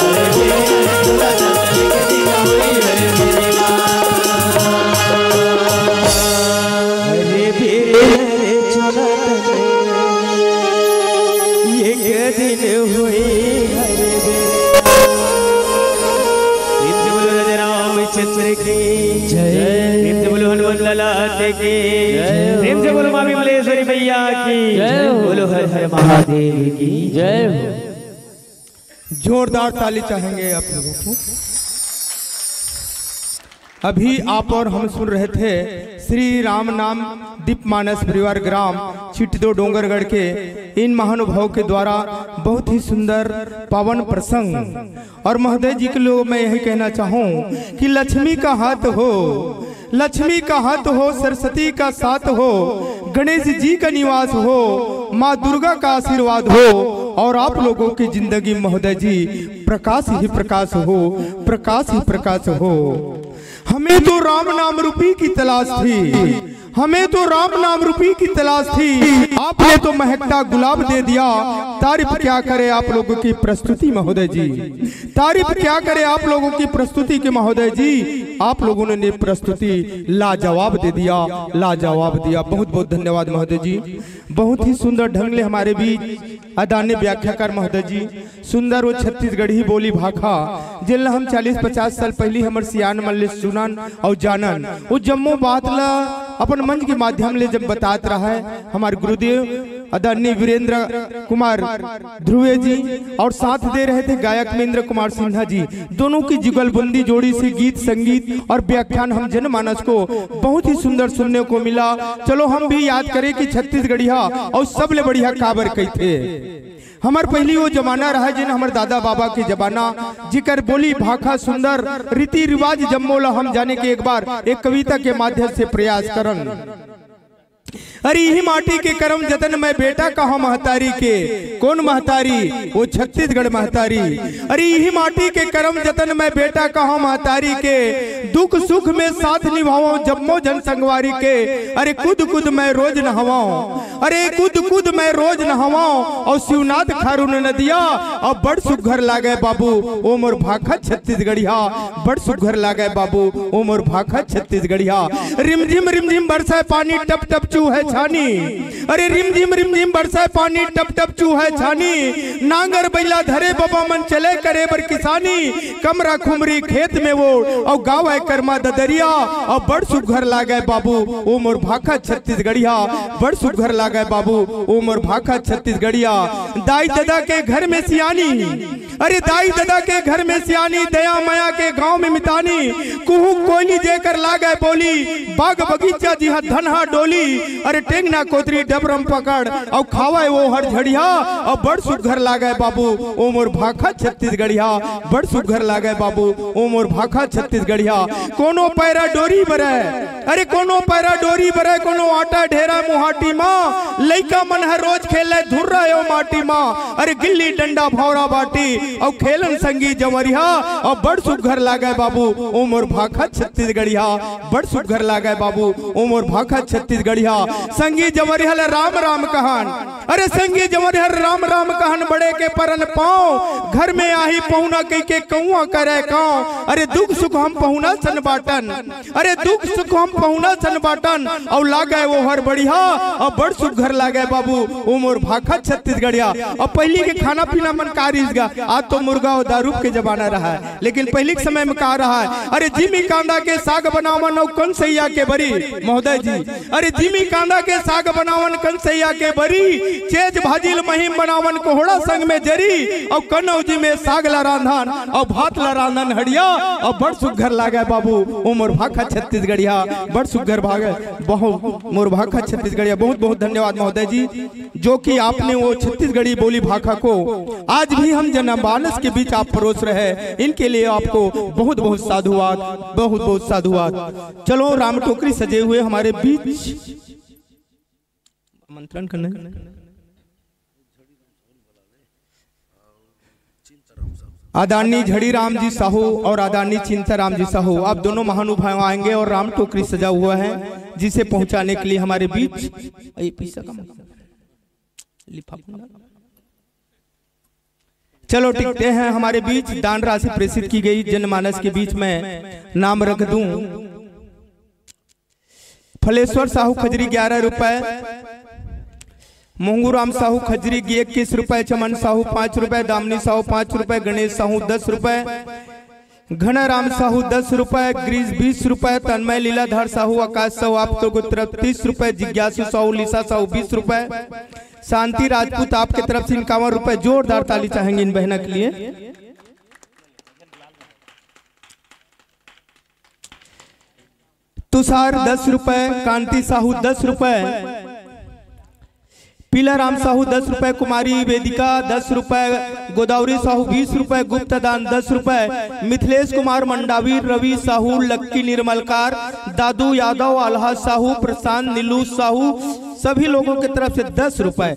अरे मेरे नर चोला एक दिन हुई है मेरे ना अरे मेरे नर चोला एक दिन हुई है मेरे रामचंद्र की जय प्रेम से बोलो हनुमान लाला की प्रेम से बोलो माँ विमलेश्वरी मैया की बोलो हर हर महादेव की जय। जोरदार ताली चाहेंगे आप लोगों को। अभी आप और हम सुन रहे थे श्री राम नाम दीप मानस परिवार ग्राम चिटदो डोंगरगढ़ के इन महानुभावों के द्वारा बहुत ही सुंदर पावन प्रसंग। और महोदय जी के लोग मैं यही कहना चाहूँ कि लक्ष्मी का हाथ हो, लक्ष्मी का हाथ हो, सरस्वती का साथ हो, गणेश जी का निवास हो, माँ दुर्गा का आशीर्वाद हो और आप लोगों की जिंदगी महोदय जी प्रकाश ही प्रकाश हो, प्रकाश ही प्रकाश हो। हमें तो राम नाम रूपी की तलाश थी, हमें तो राम नाम रूपी की तलाश थी, आपने तो महकता गुलाब दे दिया। तारीफ क्या करे आप लोगों की प्रस्तुति महोदय जी, तारीफ क्या करे आप लोगों की प्रस्तुति के महोदय जी, आप लोगों ने प्रस्तुति लाजवाब दे दिया, लाजवाब दिया। बहुत बहुत धन्यवाद महोदय जी। बहुत ही सुंदर ढंग ले हमारे बीच आदरणीय व्याख्याकार महोदय जी सुंदर वो छत्तीसगढ़ी बोली भाखा जिन हम 40-50 साल पहले हमर सियान मन ले सुनन और जानन वो जम्मो बात ला अपन मंच के माध्यम ले जब बतात रहा है हमारे गुरुदेव आदरणीय वीरेंद्र कुमार ध्रुवे जी और साथ दे रहे थे गायक महेंद्र कुमार सिन्हा जी। दोनों की जुगलबंदी जोड़ी से गीत संगीत और व्याख्यान हम जनमानस को बहुत ही सुंदर सुनने को मिला। चलो हम भी याद करें कि छत्तीसगढ़िया और सबले बढ़िया काबर कही थे। हमार पहली वो जमाना रहा जिन हमार दादा बाबा के जमाना जिकर बोली भाखा सुंदर रीति रिवाज जम्मोला हम जाने के एक बार एक कविता के माध्यम से प्रयास करन। अरे यही माटी के कर्म जतन में बेटा कहा महतारी के, कौन महतारी? वो छत्तीसगढ़ महतारी। अरे यही माटी के कर्म जतन में बेटा कहा महतारी के, दुख सुख में साथ निभाओ जम्मो जन संगवारी के। अरे कूद कूद मैं रोज नहवाऊं, अरे कूद कूद मैं रोज नहवाऊं और शिवनाथ खारून नदिया और बड़ सुघर लागे बाबू ओ मोर भाखा छत्तीसगढ़िया, बड़ सुघर लागे बाबू ओ मोर भाखा छत्तीसगढ़िया। रिमझिम रिमझिम बरसाए पानी टप टप चू है छानी, अरे रिमझिम रिमझिम बरसाए पानी टप टप चू है छानी। नांगर बैला धरे बाबा मन चले करे बर किसानी, कमरा खुमरी खेत में वो और गाँव है कर्मा ददरिया और बड़ सुघर लागे बाबू ओ मोर भाखा छत्तीसगढ़िया, बड़ सुघर लागे बाबू ओ मोर भाखा छत्तीसगढ़िया। दाई दादा के घर में सियानी, अरे दाई दादा के घर में सियानी, दया माया के गांव में मितानी। कुहू कोयली जेकर लागे बोली, बाग बगीचा जी धनहा डोली। अरे टेंगना कोतरी डबरम पकड़ और खावे वो हर झड़िया और बड़ सुघर लागे बाबू ओ मोर भाखा छत्तीसगढ़िया, बड़ सुघर लागे बाबू ओ मोर भाखा छत्तीसगढ़िया। कोनो पैरा डोरी बरे, अरे कोनो पैरा डोरी बरे, कोनो आटा ढेरा मुहाटी माँ। लइका मन है रोज खेले धुर्रा ओ माटी माँ, अरे गिल्ली डंडा भौरा बाटी और खेलन संगी जमरिया और बड़ सुघर लागे बाबू ओ मोर भाखा छत्तीसगढ़िया, बड़ सुघर लागे बाबू ओ मोर भाखा छत्तीसगढ़िया। संगी जमरिया राम राम कहन, अरे संगी जमरिया राम राम कहन। बड़े के परन पाओ घर में आही पहुना कई के कौआ करे काओ। अरे दुख सुख हम पहुना सन बाटन, अरे दुख सुख हम पहुना सन बाटन और लागे वो हर बढ़िया और बड़ सुघर लागे बाबू ओ मोर भाखा छत्तीसगढ़िया। और पहली के खाना पीना मन कारिजगा, आज तो मुर्गा और दारू के जमाना रहा है, लेकिन पहले के समय में कहा रहा है। अरे जिमी कांदा के साग बनावन और कंसैया के बरी महोदय जी, अरे जिमी कांदा के साग बनावन कंसैया के बरी। चेज भाजिल महीम बनावन कोहड़ा संग में जरी और कनौजी में साग ला रांधन और भात ला रांधन हड़िया और बड़ सुघर लागे बाबू ओ मोर भाखा छत्तीसगढ़िया, बड़ सुघर भागे बहुत मोर भाखा छत्तीसगढ़िया। बहुत बहुत धन्यवाद महोदय जी, जो कि आपने वो छत्तीसगढ़ी बोली भाखा को आज भी हम जनमानस के बीच आप परोस रहे, इनके लिए आपको बहुत बहुत साधुवाद, बहुत बहुत साधुवाद। चलो राम टोकरी सजे हुए हमारे बीच मंत्रण करने आदरणीय झड़ीराम जी साहू और आदरणीय चिंताराम जी साहू, आप दोनों महानुभाव आएंगे और राम टोकरी सजा हुआ है जिसे पहुंचाने के लिए हमारे बीच चलो टिकते हैं हमारे बीच। दान राशि प्रेषित की गई जनमानस के बीच में नाम रख दूं। फलेश्वर साहू खजरी 11 रुपए, मोंगूराम साहू खजरी 21 रुपए, चमन साहू 5 रुपए, दामनी साहू 5 रुपए, गणेश साहू 10 रुपए, घनाराम साहू 10 रुपए, ग्रीस 20 रुपए, तन्मय लीलाधर साहू, आकाश साहू आपको तरफ 30 रुपए, जिज्ञासु साहू लिसा साहू 20 रुपए, शांति राजपूत आपके तरफ से 51 रुपए। जोरदार ताली चाहेंगे इन बहनों के लिए। तुषार 10 रुपए, कांति साहू 10 रुपए, पीला राम साहू 10 रुपए, कुमारी वेदिका 10 रुपए, गोदावरी साहू 20 रुपए, गुप्त दान 10 रुपए, मिथिलेश कुमार मंडावी, रवि साहू, लक्की निर्मलकार, दादू यादव, आल्हा साहू, प्रशांत, नीलू साहू, सभी लोगों की तरफ से 10 रुपए।